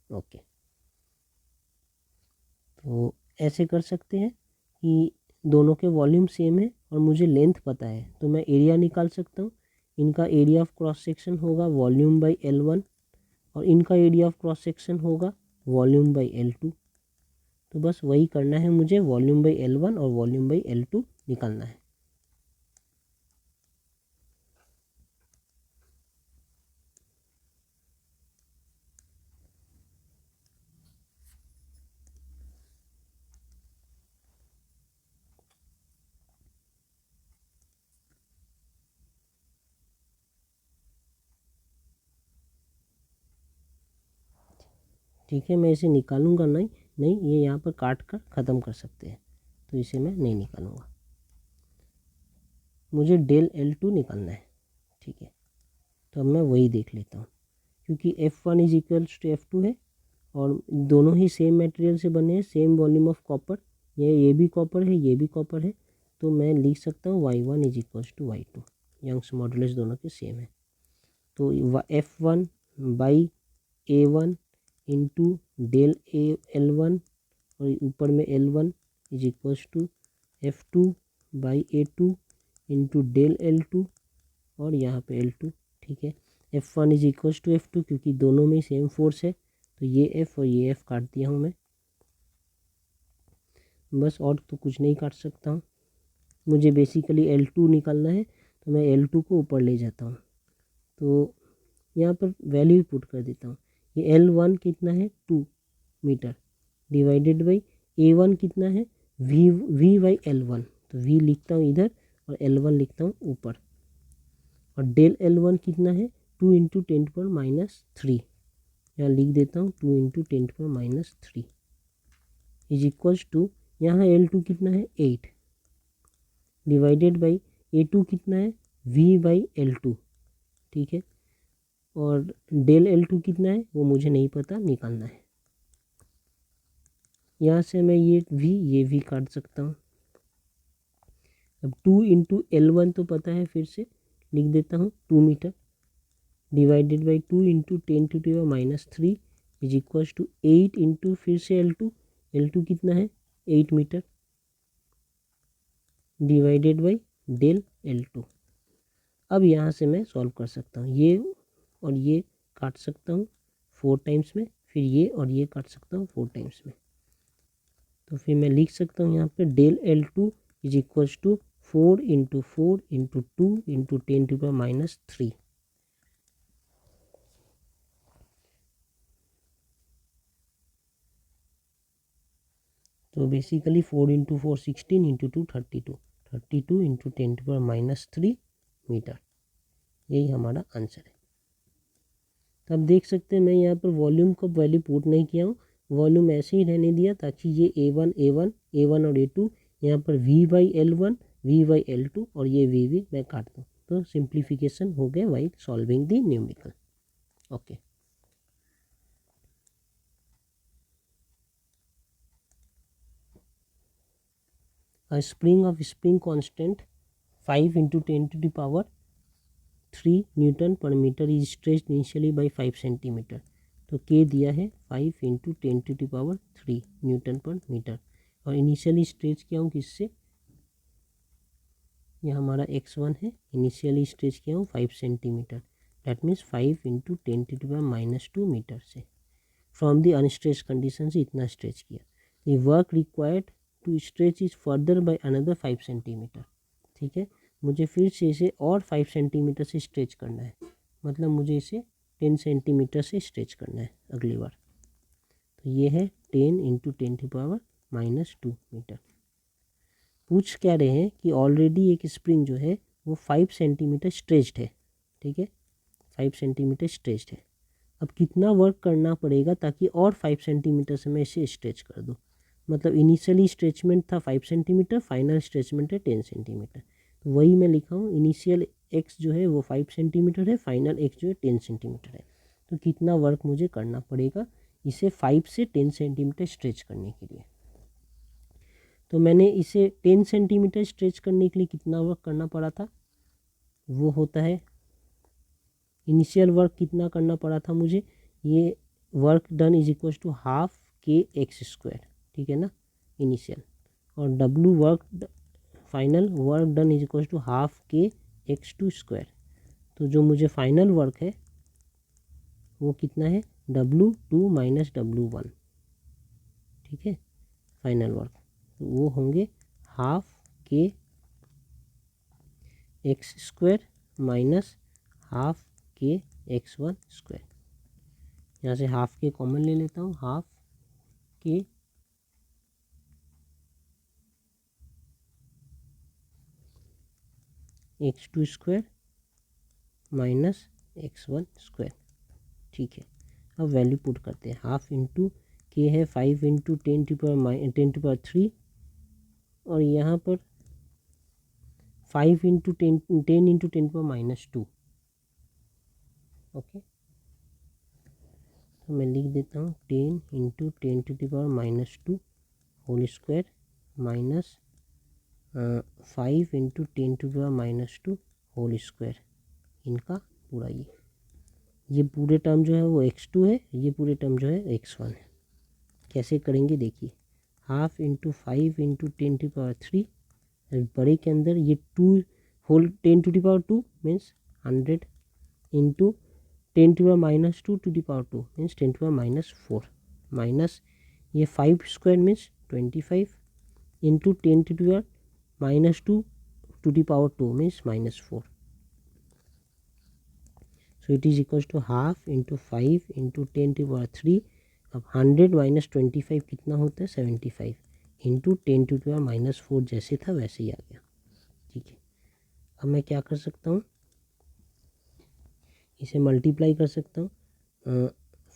ओके, तो ऐसे कर सकते हैं कि दोनों के वॉल्यूम सेम है और मुझे लेंथ पता है, तो मैं एरिया निकाल सकता हूँ। इनका एरिया ऑफ क्रॉस सेक्शन होगा वॉल्यूम बाई L1, और इनका एरिया ऑफ क्रॉस सेक्शन होगा वॉल्यूम बाई L2। तो बस वही करना है मुझे, वॉल्यूम बाई L1 और वॉल्यूम बाई L2 निकालना है। ठीक है, मैं इसे निकालूंगा नहीं, ये यहाँ पर काट कर ख़त्म कर सकते हैं, तो इसे मैं नहीं निकालूंगा। मुझे डेल L2 निकालना है, ठीक है। तो अब मैं वही देख लेता हूँ, क्योंकि F1 is equals to F2 है, और दोनों ही सेम मटेरियल से बने हैं, सेम वॉल्यूम ऑफ कॉपर। ये भी कॉपर है, ये भी कॉपर है, तो मैं लिख सकता हूँ Y1 is equals to Y2। Young's modulus दोनों के सेम है, तो F1 by A1 into del L1, और ऊपर में L1 is equals to F2 by A2 into del L2, और यहाँ पे L2, ठीक है। F1 is equals to F2, क्योंकि दोनों में सेम फोर्स है, तो ये F और ये F काट दिया हूँ मैं, बस। और तो कुछ नहीं काट सकता हूँ। मुझे बेसिकली L2 निकालना है, तो मैं L2 को ऊपर ले जाता हूँ, तो यहाँ पर वैल्यू पुट कर देता हूँ। ये L1 कितना है 2 मीटर, डिवाइडेड बाई A1 कितना है v/L1, तो v लिखता हूँ इधर और L1 लिखता हूँ ऊपर, और डेल L1 कितना है 2 इंटू 10⁻³ यहाँ लिख देता हूँ 2 इंटू 10⁻³ इज इक्वल्स टू, यहाँ L2 कितना है 8 डिवाइडेड बाई A2 कितना है v/L2, ठीक है, और डेल L2 कितना है वो मुझे नहीं पता, निकालना है। यहाँ से मैं ये v काट सकता हूँ। अब 2 इंटू L1 तो पता है, फिर से लिख देता हूँ 2 metre divided by 2 into 10⁻³ is equals to 8 into फिर से L2 कितना है 8 metre divided by del L2। अब यहाँ से मैं सॉल्व कर सकता हूँ, ये और ये काट सकता हूँ 4 टाइम्स में, फिर ये और ये काट सकता हूँ 4 टाइम्स में, तो फिर मैं लिख सकता हूँ यहाँ पे del L2 is equals to 4 into 4 into 2 into 10⁻³। तो basically 4 into 4 16 into 2 32 into 10⁻³ metre, यही हमारा आंसर है। तो अब देख सकते हैं मैं यहाँ पर वॉल्यूम का वैल्यू पुट नहीं किया हूँ, वॉल्यूम ऐसे ही रहने दिया ताकि ये A1 और A2 यहाँ पर v/L1 v/L2 और ये v मैं काट दूँ, तो सिंप्लीफिकेशन हो गया while solving the numerical. Okay, a spring of spring constant 5 into 10⁻³ newton per metre is stretched initially by 5 centimetre. तो के दिया है 5 इंटू 10⁻³ न्यूटन पर मीटर, और इनिशियली स्ट्रेच किया हूँ किससे, यह हमारा x1 है, इनिशियली स्ट्रेच किया हूँ 5 centimetre, that means 5 into 10⁻² metre से। फ्रॉम द अनस्ट्रेच कंडीशन से इतना स्ट्रेच किया, the work required to stretch is further by another 5 centimetre. ठीक है, मुझे फिर से इसे और 5 सेंटीमीटर से स्ट्रेच करना है, मतलब मुझे इसे 10 सेंटीमीटर से स्ट्रेच करना है अगली बार। तो ये है 10 इंटू 10⁻² मीटर। पूछ क्या रहे हैं कि ऑलरेडी एक स्प्रिंग जो है वो 5 सेंटीमीटर स्ट्रेच्ड है, ठीक है, 5 सेंटीमीटर स्ट्रेच्ड है। अब कितना वर्क करना पड़ेगा ताकि और 5 सेंटीमीटर से मैं इसे स्ट्रेच कर दूँ, मतलब इनिशियली स्ट्रेचमेंट था 5 सेंटीमीटर, फाइनल स्ट्रेचमेंट है 10 सेंटीमीटर। तो वही मैं लिखा हूँ, इनिशियल एक्स जो है वो 5 सेंटीमीटर है, फाइनल एक्स जो है 10 सेंटीमीटर है। तो कितना वर्क मुझे करना पड़ेगा इसे 5 से 10 सेंटीमीटर स्ट्रेच करने के लिए। तो मैंने इसे 10 सेंटीमीटर स्ट्रेच करने के लिए कितना वर्क करना पड़ा था, वो होता है इनिशियल वर्क कितना करना पड़ा था मुझे, ये work done is equal to half kx², ठीक है ना, इनिशियल, और W work final work done is equal to half kx² तो जो मुझे फाइनल वर्क है वो कितना है W2 माइनस W1, ठीक है, फाइनल वर्क, तो वो होंगे half kx² minus half kx1²। यहाँ से हाफ के कॉमन ले लेता हूँ, हाफ के x2² माइनस x1², ठीक है। अब वैल्यू पुट करते हैं, हाफ इंटू के है 5 इंटू 10⁻³ और यहाँ पर 5 इंटू 10 इंटू 10⁻², ओके। तो मैं लिख देता हूँ 10 into 10⁻² whole square minus 5 into 10⁻² whole square, इनका पूरा ये पूरे टर्म जो है वो x2 है, ये पूरे टर्म जो है x1 है। कैसे करेंगे देखिए, हाफ इंटू 5 इंटू 10⁻³ बड़े के अंदर ये 2 whole 10⁻² means 100 into 10⁻² means 10⁻⁴ minus ये 5² means 25 into 10⁻² means -4, so it is equals to half into 5 into 10⁻³। अब 100 माइनस 25 कितना होता है 75, इंटू 10⁻⁻4 जैसे था वैसे ही आ गया। ठीक है, अब मैं क्या कर सकता हूँ, इसे मल्टीप्लाई कर सकता हूँ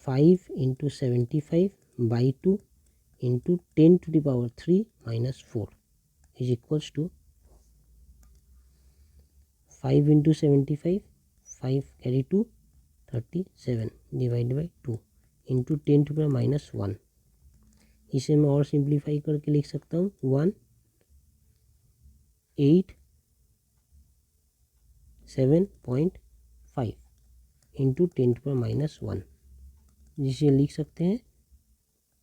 5 × 75/2 into 10⁻³ is equals to 5 × 75, 5 carry 2 37 divide by 2 into 10⁻⁻1। इसे मैं और सिंप्लीफाई करके लिख सकता हूँ 187.5 इंटू 10⁻⁻1, जिसे लिख सकते हैं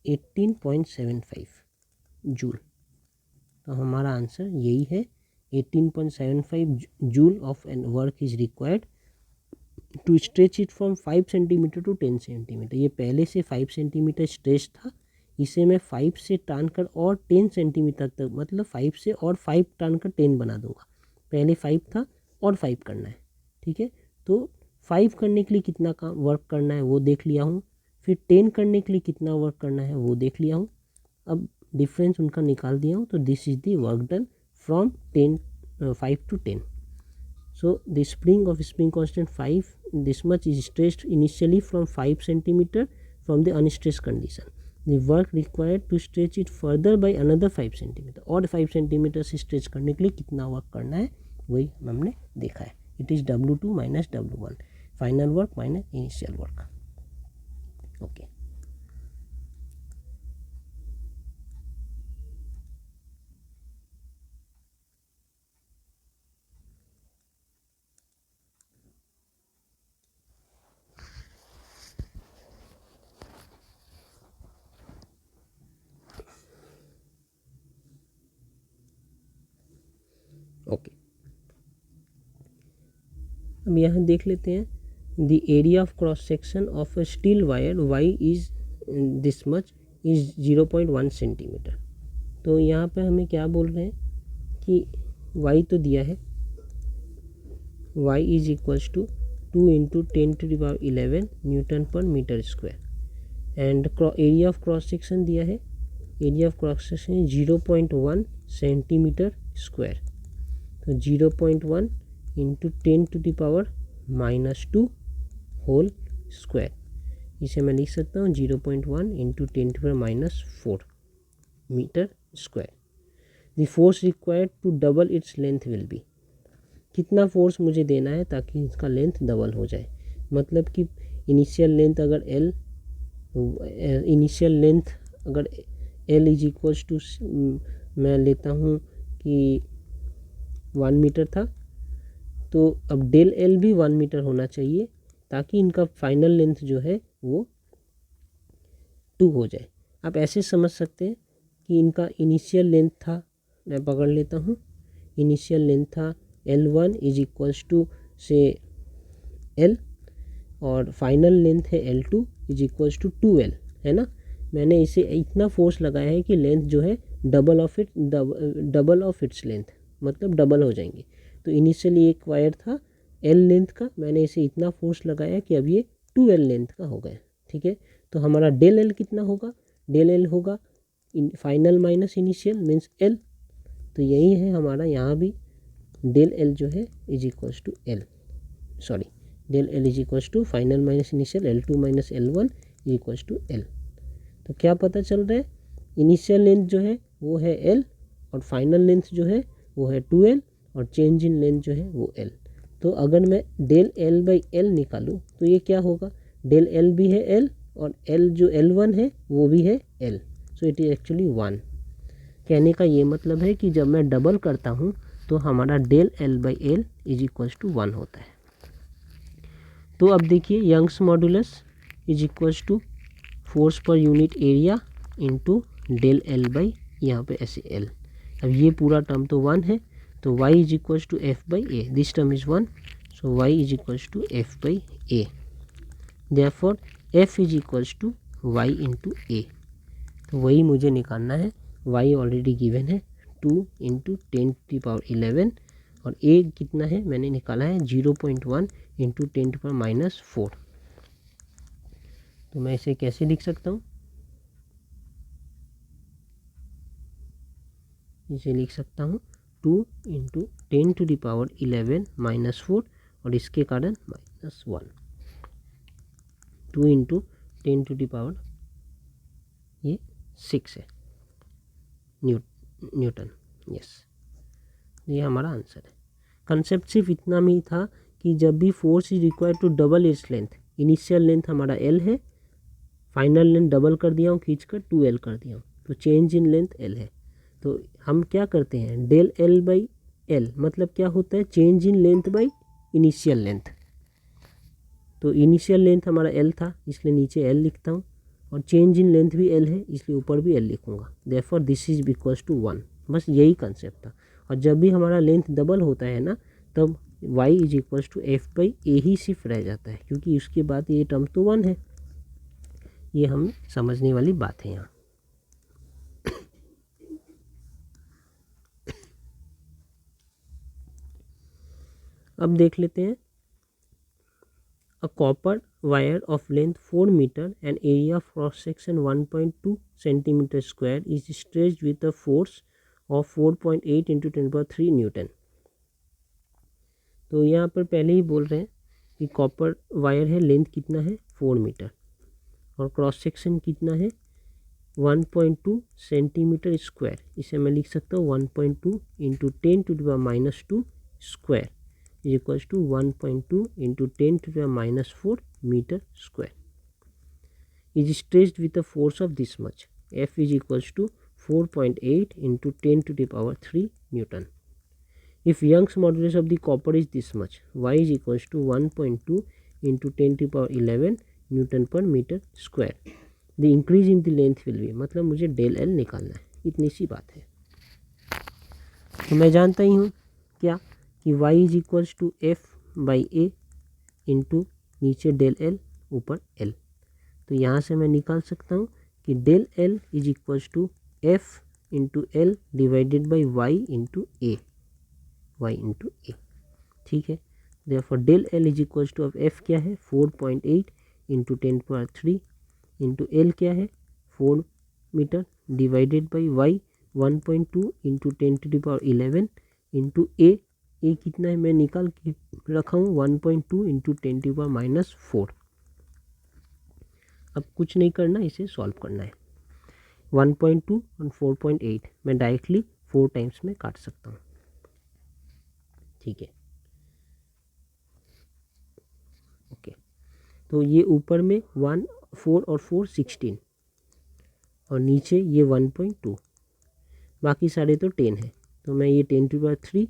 18.75 जूल। तो हमारा आंसर यही है, 18.75 joule of an work is required to stretch it from 5 centimetre to 10 centimetre. ये पहले से 5 सेंटीमीटर स्ट्रेच था, इसे मैं 5 से टान कर और 10 सेंटीमीटर तक, मतलब 5 से और 5 टान कर 10 बना दूंगा। पहले 5 था और 5 करना है। ठीक है, तो 5 करने के लिए कितना काम वर्क करना है वो देख लिया हूँ, फिर 10 करने के लिए कितना वर्क करना है वो देख लिया हूँ। अब डिफरेंस उनका निकाल दिया हूँ, तो this is the work done from 5 to 10. So the spring of spring constant 5 this much is stretched initially from 5 centimeter from the unstressed condition. The work required to stretch it further by another 5 centimeter, और 5 centimetre से stretch करने के लिए कितना work करना है वही हमने देखा है। It is W2 - W1 final work minus initial work. Okay, okay, अब यहाँ देख लेते हैं the area of cross section of a steel wire Y is this much is 0.1 centimetre. तो यहाँ पे हमें क्या बोल रहे हैं कि वाई तो दिया है, Y is equals to 2 × 10⁻11 newton per metre square, and area of cross section दिया है, area of cross section 0.1 centimetre square. तो 0.1 × 10⁻⁻2 होल स्क्वायर, इसे मैं लिख सकता हूँ 0.1 × 10⁻⁻4 metre square. The force required to double its length will be, कितना force मुझे देना है ताकि इसका लेंथ डबल हो जाए। मतलब कि इनिशियल लेंथ अगर L इज इक्वल्स टू मैं लेता हूँ कि 1 मीटर था, तो अब डेल एल भी 1 मीटर होना चाहिए ताकि इनका फाइनल लेंथ जो है वो 2 हो जाए। आप ऐसे समझ सकते हैं कि इनका इनिशियल लेंथ था, मैं पकड़ लेता हूँ, इनिशियल लेंथ था L1 इज इक्वल्स टू से L, और फाइनल लेंथ है L2 is equals to 2L, है ना। मैंने इसे इतना फोर्स लगाया है कि लेंथ जो है डबल ऑफ इट्स लेंथ, मतलब डबल हो जाएंगे। तो इनिशियली एक वायर था L लेंथ का, मैंने इसे इतना फोर्स लगाया कि अब ये 2L लेंथ का हो गया। ठीक है, तो हमारा डेल L कितना होगा, डेल L होगा final minus initial means L। तो यही है हमारा यहाँ भी डेल L जो है is equals to L, sorry del L is equals to final minus initial L2 - L1 is equals to L। तो क्या पता चल रहा है, इनिशियल लेंथ जो है वो है L और फाइनल लेंथ जो है वो है 2L और चेंज इन लेंथ जो है वो L। तो अगर मैं डेल L/L निकालूँ तो ये क्या होगा, डेल L भी है L और L जो L1 है वो भी है L, so it is actually 1। कहने का ये मतलब है कि जब मैं डबल करता हूँ तो हमारा del L/L is equals to 1 होता है। तो अब देखिए Young's modulus is equals to force per unit area into del L/ यहाँ पे ऐसे L। अब ये पूरा टर्म तो 1 है, तो y is equals to F/A, this term is 1, so y is equals to F/A, therefore F is equals to y into A। तो वही मुझे निकालना है, y ऑलरेडी गिवन है 2 × 10⁻11 और A कितना है मैंने निकाला है 0.1 × 10⁻⁻4। तो मैं इसे कैसे लिख सकता हूँ, इसे लिख सकता हूँ 2 इंटू 10⁻11 -4 और इसके कारण -1। 2 इंटू 10⁻, ये 6 है न्यूटन। यस, ये हमारा आंसर है। कंसेप्ट सिर्फ इतना में ही था कि जब भी force is required to double its length, initial length हमारा L है, फाइनल लेंथ डबल कर दिया हूँ खींच कर 2L कर दिया हूँ, तो चेंज इन लेंथ L है। तो हम क्या करते हैं, डेल L बाई L मतलब क्या होता है, change in length by initial length. तो इनिशियल लेंथ हमारा L था इसलिए नीचे L लिखता हूँ, और चेंज इन लेंथ भी L है इसलिए ऊपर भी L लिखूँगा। Therefore this is equals to 1। बस यही कंसेप्ट था। और जब भी हमारा लेंथ डबल होता है ना, तब y is equals to F by A ही सिर्फ रह जाता है, क्योंकि उसके बाद ये टर्म तो 1 है। ये हम समझने वाली बात है यहाँ। अब देख लेते हैं, a copper wire of length 4 metre and area of cross section 1.2 centimetre square is stretched with a force of 4.8 into 10⁻³ newton. तो यहाँ पर पहले ही बोल रहे हैं कि कॉपर वायर है, लेंथ कितना है 4 मीटर और क्रॉस सेक्शन कितना है 1.2 सेंटीमीटर स्क्वायर। इसे मैं लिख सकता हूँ 1.2 into 10⁻² square is equals to 1.2 into 10⁻⁴ metre square is stretched with the force of this much. F is equals to 4.8 into 10⁻³ newton. If Young's modulus of the copper is this much, y is equals to 1.2 into 10⁻11 newton per metre square. The increase in the length will be, मतलब मुझे del L निकालना है, इतनी सी बात है। तो मैं जानता ही हूँ क्या कि y is equals to F by A into नीचे डेल एल ऊपर एल। तो यहाँ से मैं निकाल सकता हूँ कि del L is equals to F into L divided by Y into A, y into A. ठीक है, therefore del L is equals to, अब एफ क्या है 4.8 इंटू 10⁻³ इंटू एल क्या है 4 metre divided by Y 1.2 into 10⁻11 into A कितना है मैं निकाल के रखा हूँ 1.2 इंटू 10⁻⁻4। अब कुछ नहीं करना, इसे सॉल्व करना है। 1.2 और 4.8 मैं डायरेक्टली 4 टाइम्स में काट सकता हूँ। ठीक है, ओके। तो ये ऊपर में 1 4 और 4 16 और नीचे ये 1.2, बाकी सारे तो 10 है। तो मैं ये 10⁻3,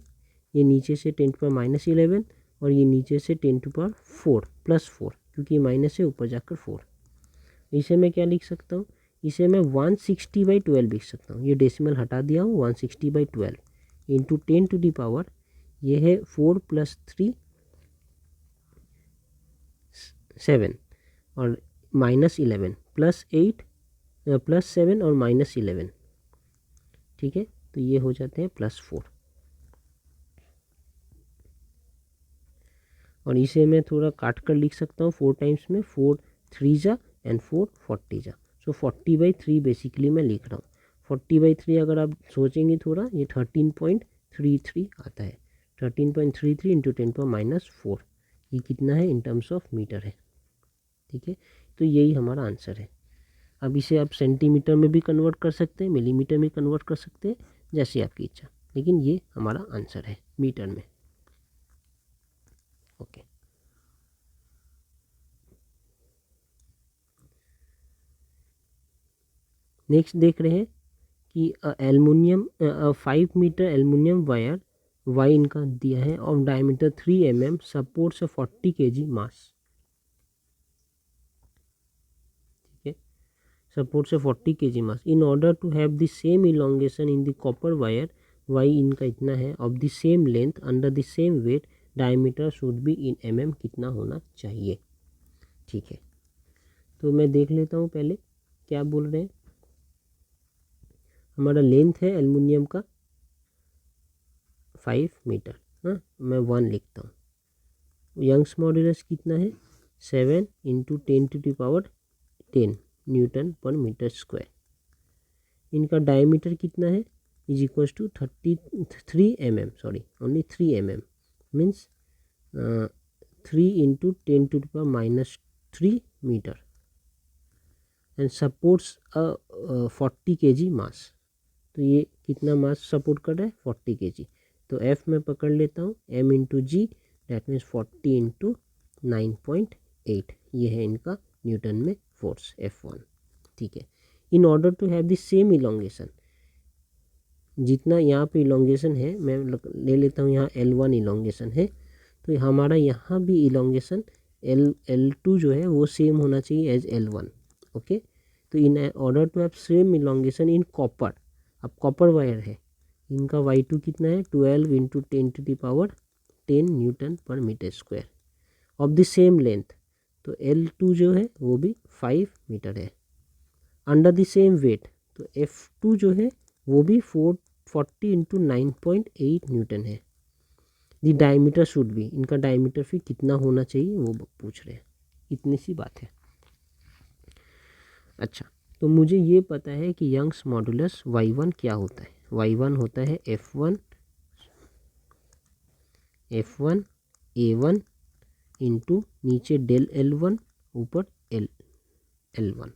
ये नीचे से 10⁻-11 और ये नीचे से 10⁻4 प्लस 4, क्योंकि माइनस है ऊपर जाकर 4। इसे मैं क्या लिख सकता हूँ, इसे मैं 160/12 लिख सकता हूँ। ये डेसिमल हटा दिया हूँ, 160/12 इंटू 10⁻, ये है 4 + 3 7 और -11 +8 +7 और -11। ठीक है, तो ये हो जाते हैं +4। और इसे मैं थोड़ा काट कर लिख सकता हूँ 4 टाइम्स में, 4 3 जा एंड 4 40 जा। सो 40/3 बेसिकली मैं लिख रहा हूँ। 40/3 अगर आप सोचेंगे थोड़ा, ये 13.33 आता है। 13.33 इंटू 10⁻⁻4, ये कितना है इन टर्म्स ऑफ मीटर है। ठीक है, तो यही हमारा आंसर है। अब इसे आप सेंटीमीटर में भी कन्वर्ट कर सकते हैं, मिलीमीटर में कन्वर्ट कर सकते हैं, जैसे आपकी इच्छा, लेकिन ये हमारा आंसर है मीटर में। ओके, नेक्स्ट देख रहे हैं कि aluminium 5 metre aluminium wire Y इनका दिया है of diameter 3 mm supports 40 kg mass. ठीक है, supports 40 kg mass. In order to have the same elongation in the copper wire, Y इनका इतना है, of the same length under the same weight, diameter should be in mm कितना होना चाहिए। ठीक है, तो मैं देख लेता हूँ पहले क्या बोल रहे हैं। हमारा लेंथ है एल्युमिनियम का 5 मीटर, हाँ मैं 1 लिखता हूँ। यंग्स मॉड्यूलस कितना है 7 into 10⁻10 newton per metre square. इनका डायमीटर कितना है is equals to 33 mm, sorry only 3 mm means 3 into 10 to the power minus 3 metre and supports 40 kg mass. तो ये कितना मास सपोर्ट कर रहा है 40 kg। तो एफ में पकड़ लेता हूँ m into g, that means 40 into 9.8, ये है इनका न्यूटन में फोर्स F1। ठीक है, in order to have the same elongation, जितना यहाँ पे इलोंगेशन है मैं ले लेता हूँ, यहाँ L1 इलोंगेशन है, तो हमारा यहाँ भी इलोंगेशन L2 जो है वो सेम होना चाहिए एज L1। ओके, तो in order to have same elongation in copper, अब कॉपर वायर है, इनका Y2 कितना है 12 into 10 to the power 10 newton per metre square of the same length, तो L2 जो है वो भी 5 मीटर है। अंडर द सेम वेट, तो F2 जो है वो भी 40 इंटू 9.8 न्यूटन है। द डायमीटर शुड भी, इनका डायमीटर फिर कितना होना चाहिए वो पूछ रहे हैं, इतनी सी बात है। अच्छा, तो मुझे ये पता है कि यंग्स मॉडुलस Y1 क्या होता है, Y1 होता है F1 A1 इंटू नीचे डेल L1 ऊपर L1,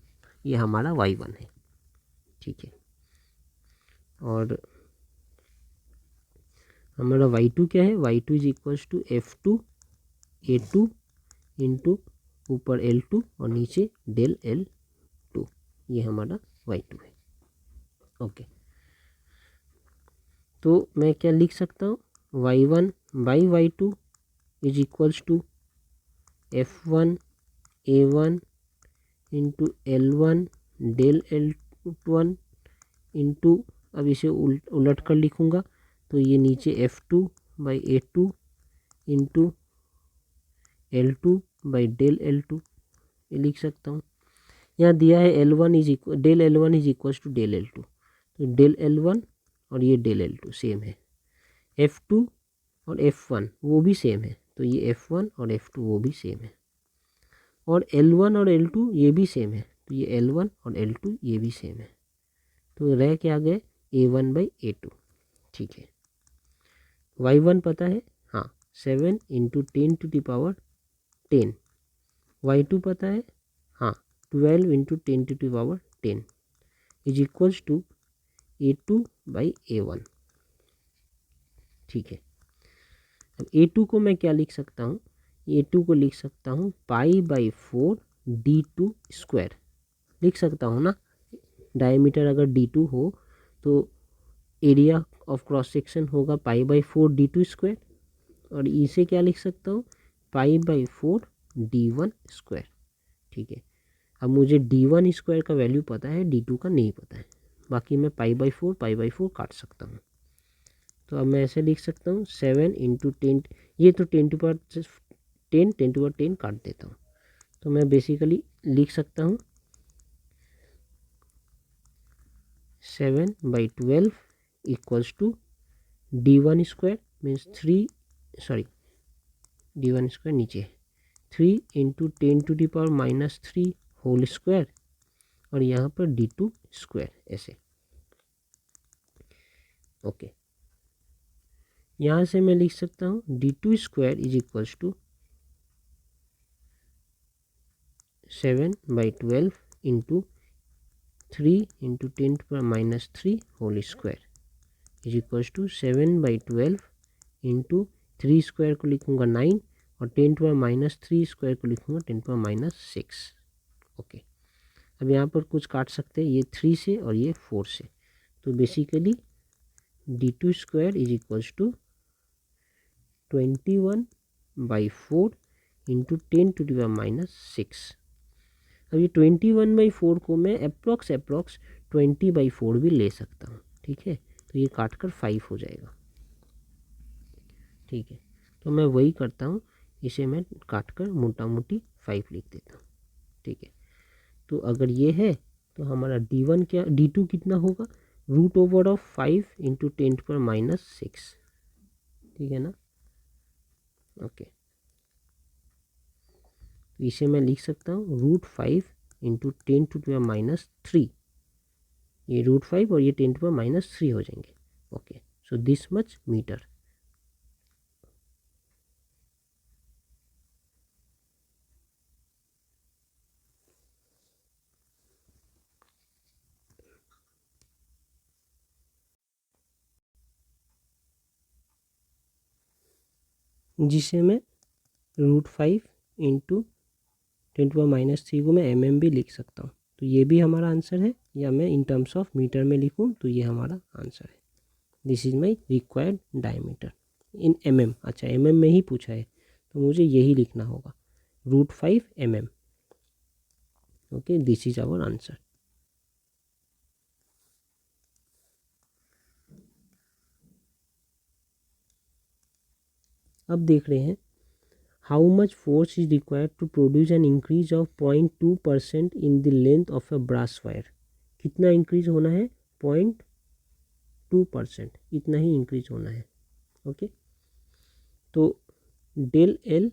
ये हमारा Y1 है। ठीक है, और हमारा Y2 क्या है, Y2 is equals to F2 A2 into ऊपर L2 और नीचे डेल L2, ये हमारा Y2 है। ओके, तो मैं क्या लिख सकता हूँ, Y1 by Y2 is equals to F1 A1 into L1 del L1 into, अब इसे उलट कर लिखूँगा तो ये नीचे F2 by A2 into L2 by del L2, ये लिख सकता हूँ। यहाँ दिया है L1 is equal del L1 is equals to del L2, तो डेल L1 और ये डेल L2 सेम है, F2 और F1 वो भी सेम है, तो ये F1 और F2 वो भी सेम है, और L1 और L2 ये भी सेम है, तो ये L1 और L2 ये भी सेम है, तो रह क्या गए A1 बाई A2। ठीक है, Y1 पता है, हाँ 7 into 10 to the power 10, Y2 पता है, हाँ 12 into 10 to the power 10 is equals to A2 by A1। ठीक है, अब A2 को मैं क्या लिख सकता हूँ, A2 को लिख सकता हूँ पाई बाई 4 D2 स्क्वायर, लिख सकता हूँ ना, डायमीटर अगर D2 हो तो एरिया ऑफ क्रॉस सेक्शन होगा पाई बाई 4 D2 स्क्वायर, और इसे क्या लिख सकता हूँ पाई बाई 4 D1 स्क्वायर। ठीक है, अब मुझे D1 स्क्वायर का वैल्यू पता है, D2 का नहीं पता है, बाकी मैं पाई बाई 4 काट सकता हूँ। तो अब मैं ऐसे लिख सकता हूँ 7 इंटू 10, ये तो 10 टू पावर 10 काट देता हूँ, तो मैं बेसिकली लिख सकता हूँ 7 by 12 equals to D1 square means 3, sorry D1 square नीचे 3 into 10 to the power minus 3 whole square, और यहाँ पर D2 स्क्वायर ऐसे। ओके, यहाँ से मैं लिख सकता हूँ D2 square is equals to 7 by 12 into 3 into 10 to power minus 3 whole square is equals to 7 by 12 into 3 square को लिखूँगा 9 और 10 टू पावर माइनस 3 स्क्वायर को लिखूँगा 10 टू पावर माइनस 6। ओके, अब यहाँ पर कुछ काट सकते हैं, ये 3 से और ये 4 से, तो basically D2 square is equals to 21 by 4 into 10 to the power minus 6। अब ये 21 बाई 4 को मैं अप्रॉक्स 20 बाई 4 भी ले सकता हूँ। ठीक है, तो ये काट कर 5 हो जाएगा। ठीक है, तो मैं वही करता हूँ, इसे मैं काट कर मोटा मोटी 5 लिख देता हूँ। ठीक है, तो अगर ये है तो हमारा D1 क्या, D2 कितना होगा, रूट ओवर ऑफ 5 इंटू 10 पर माइनस 6। ठीक है ना, ओके, तो इसे मैं लिख सकता हूँ root 5 into 10 to power minus 3, ये रूट 5 और ये 10 टू पावर माइनस 3 हो जाएंगे, Okay, so this much meter. जिसे मैं √5 इंटू 10⁻³ को मैं mm भी लिख सकता हूँ। तो ये भी हमारा आंसर है, या मैं इन टर्म्स ऑफ मीटर में लिखूँ तो ये हमारा आंसर है। This is my required diameter in mm। अच्छा, mm में ही पूछा है तो मुझे यही लिखना होगा, √5 mm। Okay, this is our answer. अब देख रहे हैं, how much force is required to produce an increase of 0.2% in the length of a brass wire. कितना इंक्रीज होना है? 0.2%, इतना ही इंक्रीज होना है। ओके, तो डेल एल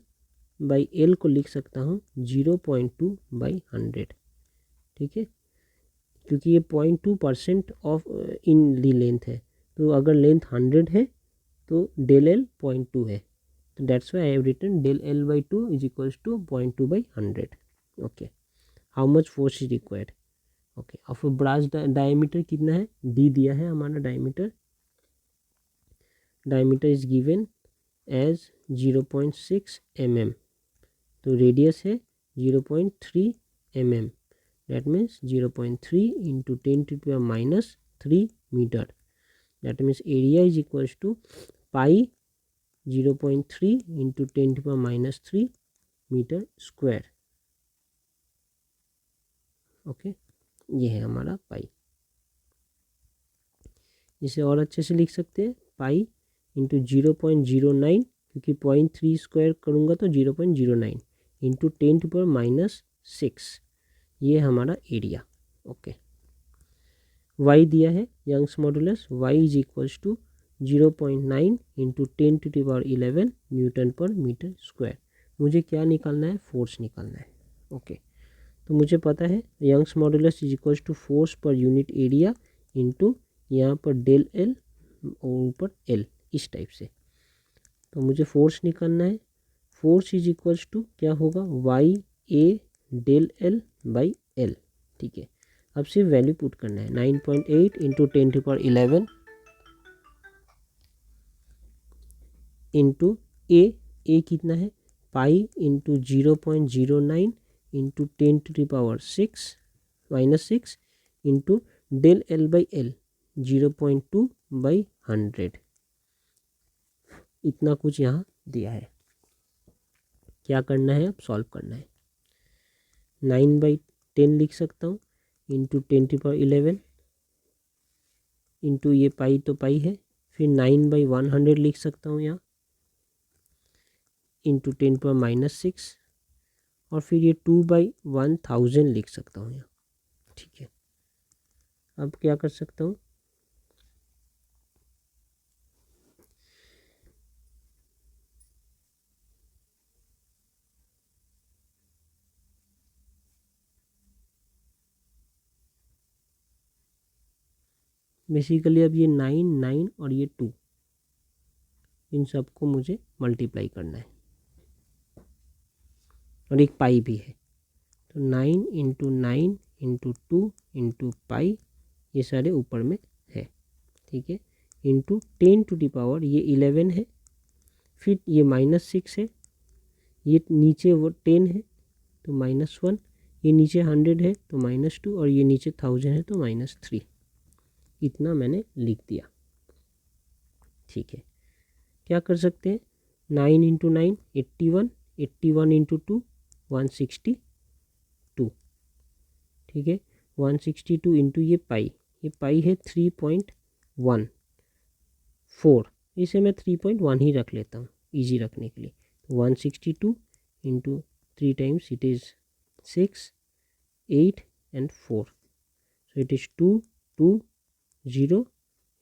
बाई एल को लिख सकता हूँ 0.2/100। ठीक है, क्योंकि ये 0.2% ऑफ इन दी लेंथ है, तो अगर लेंथ 100 है तो डेल एल 0.2 है, तो that's why I have written del L by 2 is equals to 0.2/100। Okay, how much force is required. Okay, और ब्रास डायमीटर कितना है, डी दिया है हमारा diameter. Diameter is given as 0.6 mm, तो रेडियस है 0.3 mm, that means 0.3 into 10⁻³ meter, that means area is equals to pi 0.3 into 10⁻³ metre square. Okay, ये है हमारा पाई। इसे और अच्छे से लिख सकते हैं, पाई इंटू 0.09, क्योंकि 0.3 स्क्वायर करूँगा तो 0.09 इंटू 10⁻⁶, ये हमारा एरिया। ओके, y दिया है Young's modulus, y is equals to 0.9 into 10⁻11 newton per metre square. मुझे क्या निकालना है? फोर्स निकालना है। ओके, तो मुझे पता है Young's modulus is equals to force per unit area into यहाँ पर डेल एल और ऊपर एल, इस टाइप से। तो मुझे फोर्स निकालना है। फोर्स इज इक्वल्स टू क्या होगा? Y A del L by L. ठीक है, अब सिर्फ वैल्यू पुट करना है, 9.8 इंटू 10⁻11 इंटू ए कितना है? Pi into 0.09 into 10⁻6 into del L by L 0.2/100, इतना कुछ यहाँ दिया है। क्या करना है? अब सॉल्व करना है। 9/10 लिख सकता हूँ इंटू 10⁻11 इंटू ये पाई तो पाई है, फिर 9/100 लिख सकता हूँ यहाँ इंटू 10⁻⁻6, और फिर ये 2/1000 लिख सकता हूँ यहाँ। ठीक है, अब क्या कर सकता हूँ? बेसिकली अब ये 9 9 और ये 2, इन सबको मुझे मल्टीप्लाई करना है, और एक पाई भी है, तो 9 इंटू 9 इंटू 2 इंटू पाई, ये सारे ऊपर में है। ठीक है, इंटू 10⁻, ये 11 है, फिर ये -6 है, ये नीचे वो 10 है तो -1, ये नीचे 100 है तो -2, और ये नीचे 1000 है तो -3। इतना मैंने लिख दिया। ठीक है, क्या कर सकते हैं? 9 इंटू 9 81, 81 इंटू 2 162। ठीक है, 162 इंटू ये पाई है 3.14, इसे मैं 3.1 ही रख लेता हूँ इजी रखने के लिए। 162 into 3 times it is 6 8 and 4, so it is 2 2 0,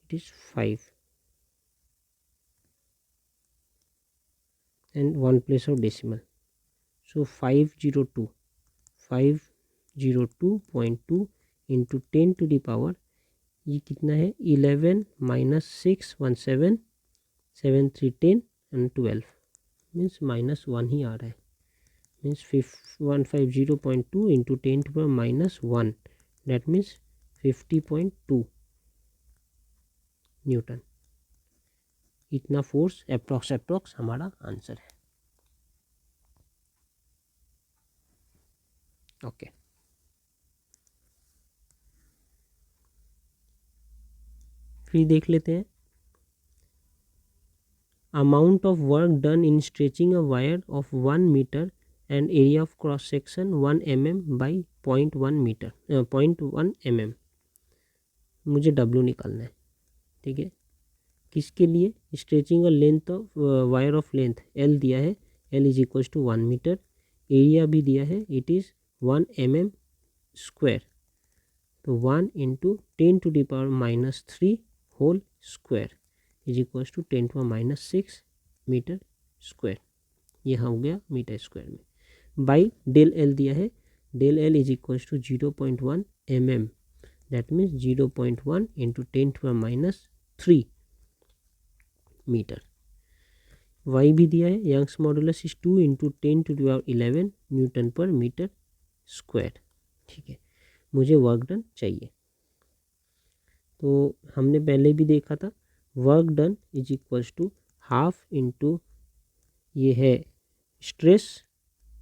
it is 5 and 1 place of decimal, so 502.2 into 10⁻, ये कितना है 11 माइनस 6 1 7 7 3 10 एंड 12 मीन्स -1 ही आ रहा है means 150.2 into 10⁻⁻1 that means 50.2 newton. इतना फोर्स अप्रॉक्स हमारा आंसर है। ओके फिर देख लेते हैं amount of work done in stretching a wire of 1 metre and area of cross section 1 mm by 0.1 mm। मुझे W निकालना है, ठीक है। किसके लिए? Stretching a length of wire of length L दिया है, L is equals to 1 metre, area भी दिया है इट इज़ 1 mm स्क्वायर, तो 1 into 10⁻³ whole square is equals to 10⁻6 metre square. यह हो गया मीटर स्क्वायर में। बाई डेल एल दिया है, del L is equals to 0.1 mm that means 0.1 into 10⁻³ metre. Y भी दिया है, Young's modulus is 2 into 10⁻11 newton per metre square, ठीक है। मुझे वर्क डन चाहिए, तो हमने पहले भी देखा था work done is equals to half into ये है स्ट्रेस,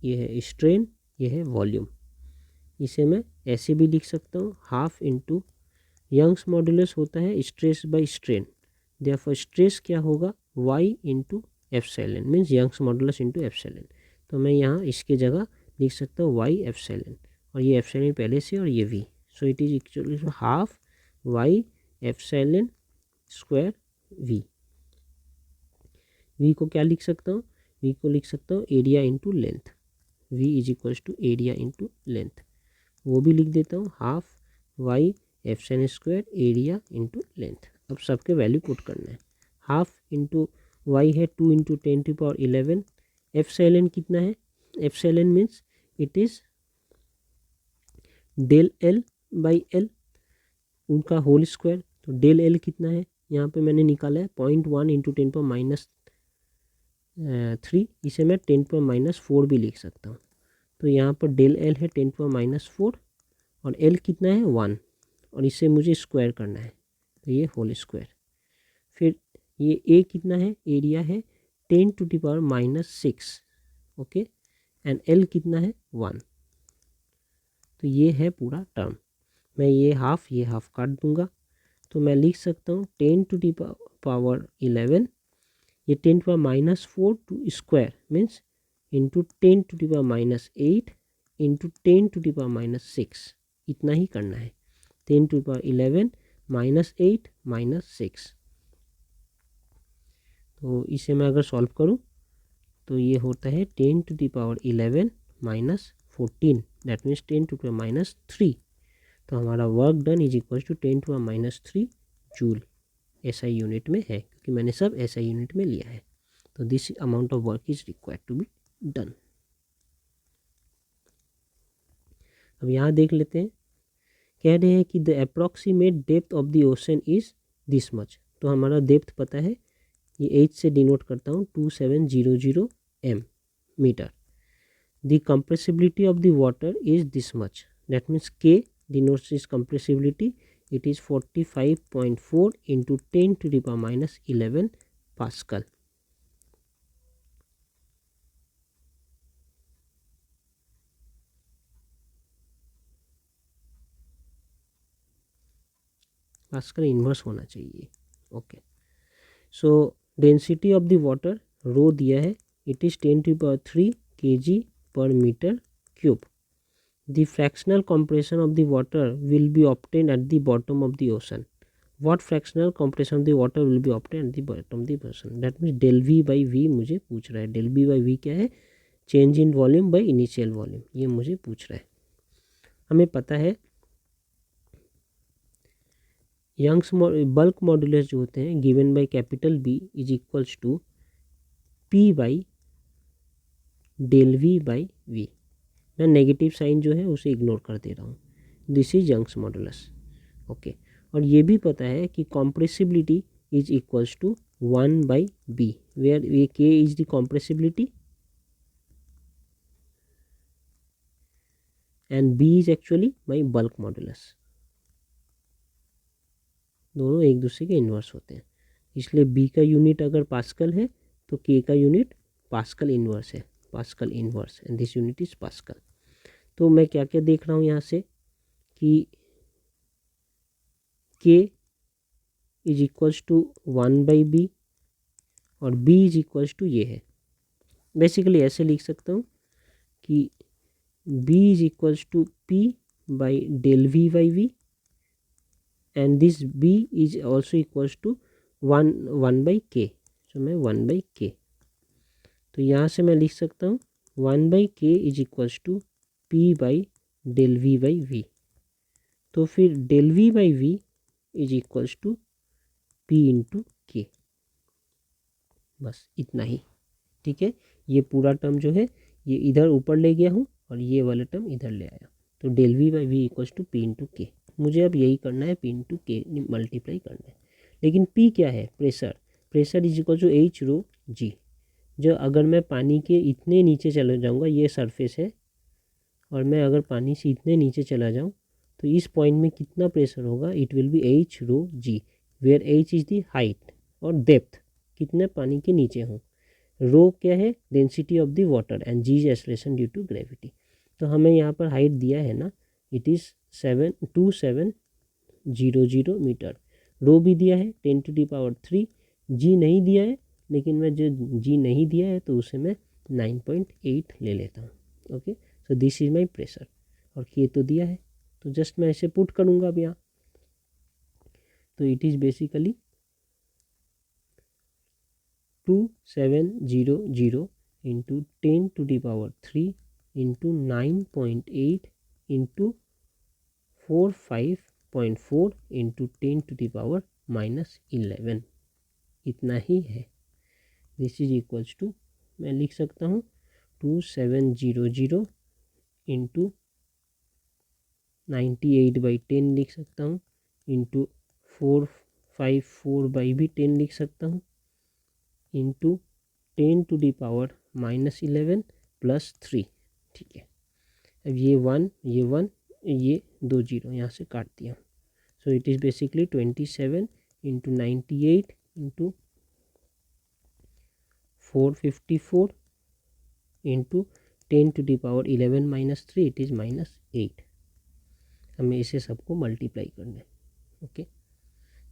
ये है स्ट्रेन, ये है वॉल्यूम। इसे मैं ऐसे भी लिख सकता हूँ हाफ इंटू यंग्स मॉडुलस होता है stress by strain, therefore stress क्या होगा Y into epsilon means Young's modulus into epsilon. तो मैं यहाँ इसके जगह लिख सकता हूँ वाई एप्सिलॉन, और ये एप्सिलॉन पहले से और ये V, so it is actually half Y epsilon square V. V को क्या लिख सकता हूँ? वी को लिख सकता हूँ area into length, V is equals to area into length. वो भी लिख देता हूँ half Y epsilon square area into length. अब सबके वैल्यू पुट करना है। हाफ इंटू वाई है 2 इंटू 10⁻11, एप्सिलॉन कितना है? Epsilon means it is del L by L उनका होल स्क्वायर, तो डेल एल कितना है यहाँ पे मैंने निकाला है 0.1 इंटू 10⁻³ इसे मैं 10⁻⁴ भी लिख सकता हूँ। तो यहाँ पर डेल एल है 10⁻⁴ और एल कितना है 1, और इसे मुझे स्क्वायर करना है, तो ये होल स्क्वायर। फिर ये ए कितना है? एरिया है 10⁻⁻6 ओके, एंड एल कितना है 1। तो ये है पूरा टर्म। मैं ये हाफ काट दूंगा, तो मैं लिख सकता हूँ 10⁻11 ये 10⁻⁴ to square means into 10⁻⁸ into 10⁻�6, इतना ही करना है। 10⁻11 -8 -6, तो इसे मैं अगर सॉल्व करूँ तो ये होता है 10⁻11 -14 दैट मीन्स 10⁻⁻3। तो हमारा work done is equal to 10⁻³ joule SI unit में है, क्योंकि मैंने सब एसआई यूनिट में लिया है। तो this amount of work is required to be done. अब यहाँ देख लेते हैं, कह रहे हैं कि the approximate depth of the ocean is this much. तो हमारा डेप्थ पता है, ये एच से डिनोट करता हूँ 2700 m metre. The compressibility of the water is this much that means K denotes its compressibility, it is 45.4 into 10⁻11 Pascal। Pascal inverse होना चाहिए, okay. So density of the water rho दिया है, it is 10⁻³ kg per meter cube। The fractional compression of the water will be obtained at the bottom of the ocean। What fractional compression of the water will be obtained at the bottom of the ocean? That means del V by V मुझे पूछ रहा है। del V by V क्या है? Change in volume by initial volume, ये मुझे पूछ रहा है। हमें पता है यंग्स बल्क मॉडुलस जो होते हैं given by capital B is equals to P by del V by V. मैं नेगेटिव साइन जो है उसे इग्नोर कर दे रहा हूँ, this is Young's modulus, okay. और ये भी पता है कि compressibility is equals to 1/b, where ये k is the compressibility and b is actually my bulk modulus. दोनों एक दूसरे के इन्वर्स होते हैं, इसलिए b का यूनिट अगर पास्कल है तो k का यूनिट पास्कल इन्वर्स है, pascal inverse, and this unit is pascal. तो मैं क्या क्या देख रहा हूँ यहाँ से कि k is equals to 1/b और b इज इक्वल्स टू ये है। बेसिकली ऐसे लिख सकता हूँ कि b is equals to p by del v by v and this b is also equals to 1/k। So मैं 1/k, तो यहाँ से मैं लिख सकता हूँ 1/k is equals to p by del v by v। तो फिर del v by v is equals to p into k, बस इतना ही। ठीक है, ये पूरा टर्म जो है ये इधर ऊपर ले गया हूँ और ये वाला टर्म इधर ले आया, तो del v by v equals to p into K. मुझे अब यही करना है, p इंटू के मल्टीप्लाई करना है। लेकिन p क्या है? Pressure. Pressure is equal to h rho g। जो अगर मैं पानी के इतने नीचे चला जाऊँगा, ये सरफेस है, और मैं अगर पानी से इतने नीचे चला जाऊँ तो इस पॉइंट में कितना प्रेशर होगा? It will be h rho g, where h is the height और डेप्थ, कितने पानी के नीचे हूँ। रो क्या है? Density of the water, and G is acceleration due to gravity. तो हमें यहाँ पर हाइट दिया है ना, इट इज़ 2700 मीटर। रो भी दिया है 10⁻3, जी नहीं दिया है, लेकिन मैं जो जी नहीं दिया है तो उसे मैं 9.8 ले लेता हूँ। Okay, so this is my pressure, और के तो दिया है, तो जस्ट मैं इसे पुट करूँगा अब यहाँ। तो it is basically 2700 into 10⁻3 into 9.8 into 45.4 into 10⁻⁻11, इतना ही है। दिस इज इक्वल्स टू, मैं लिख सकता हूँ 2700 इंटू 98/10 लिख सकता हूँ, इंटू 454 भी 10 लिख सकता हूँ, इंटू 10⁻⁻11 प्लस 3। ठीक है, अब ये 1 ये 2 जीरो यहाँ से काट दिया। सो it is basically 27 into 98 into 454 into 10⁻11 - 3, it is -8। हमें इसे सबको मल्टीप्लाई करना है। ओके,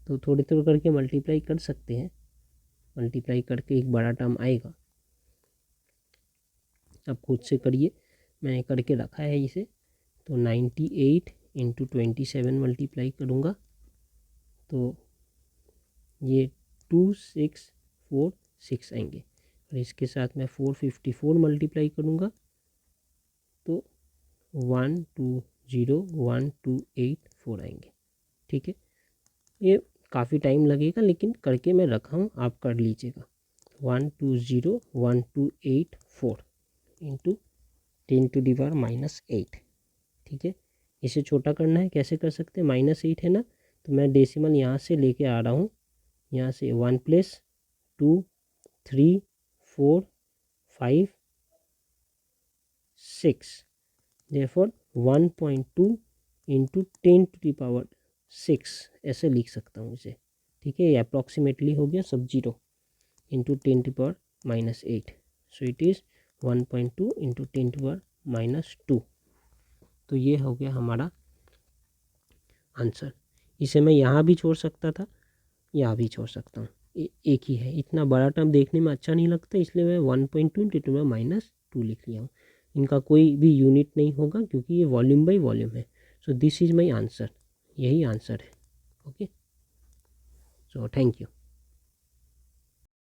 तो थोड़े थोड़े करके मल्टीप्लाई कर सकते हैं, मल्टीप्लाई करके एक बड़ा टर्म आएगा। अब खुद से करिए, मैंने करके रखा है इसे। तो 98 इंटू 27 मल्टीप्लाई करूँगा तो ये 2646 आएंगे, और इसके साथ मैं 454 मल्टीप्लाई करूँगा तो 1201,284 आएंगे। ठीक है, ये काफ़ी टाइम लगेगा, लेकिन करके मैं रखा हूँ, आप कर लीजिएगा। 1201,284 इंटू 10⁻⁻8। ठीक है, इसे छोटा करना है, कैसे कर सकते हैं? -8 है ना, तो मैं डेसिमल यहाँ से लेके आ रहा हूँ, यहाँ से 1 + 2 3 4 5 6, देयरफॉर 1.2 इंटू 10⁻6 ऐसे लिख सकता हूँ इसे। ठीक है, ये अप्रॉक्सीमेटली हो गया सब zero into 10⁻⁻8। So it is 1.2 into 10⁻⁻2। तो ये हो गया हमारा आंसर। इसे मैं यहाँ भी छोड़ सकता था, यहाँ भी छोड़ सकता हूँ, एक ही है। इतना बड़ा टर्म देखने में अच्छा नहीं लगता, इसलिए मैं 1.2 इंटू 10⁻2 लिख लिया हूँ। इनका कोई भी यूनिट नहीं होगा क्योंकि ये वॉल्यूम बाई वॉल्यूम है। सो दिस इज़ माई आंसर, यही आंसर है। Okay, so thank you.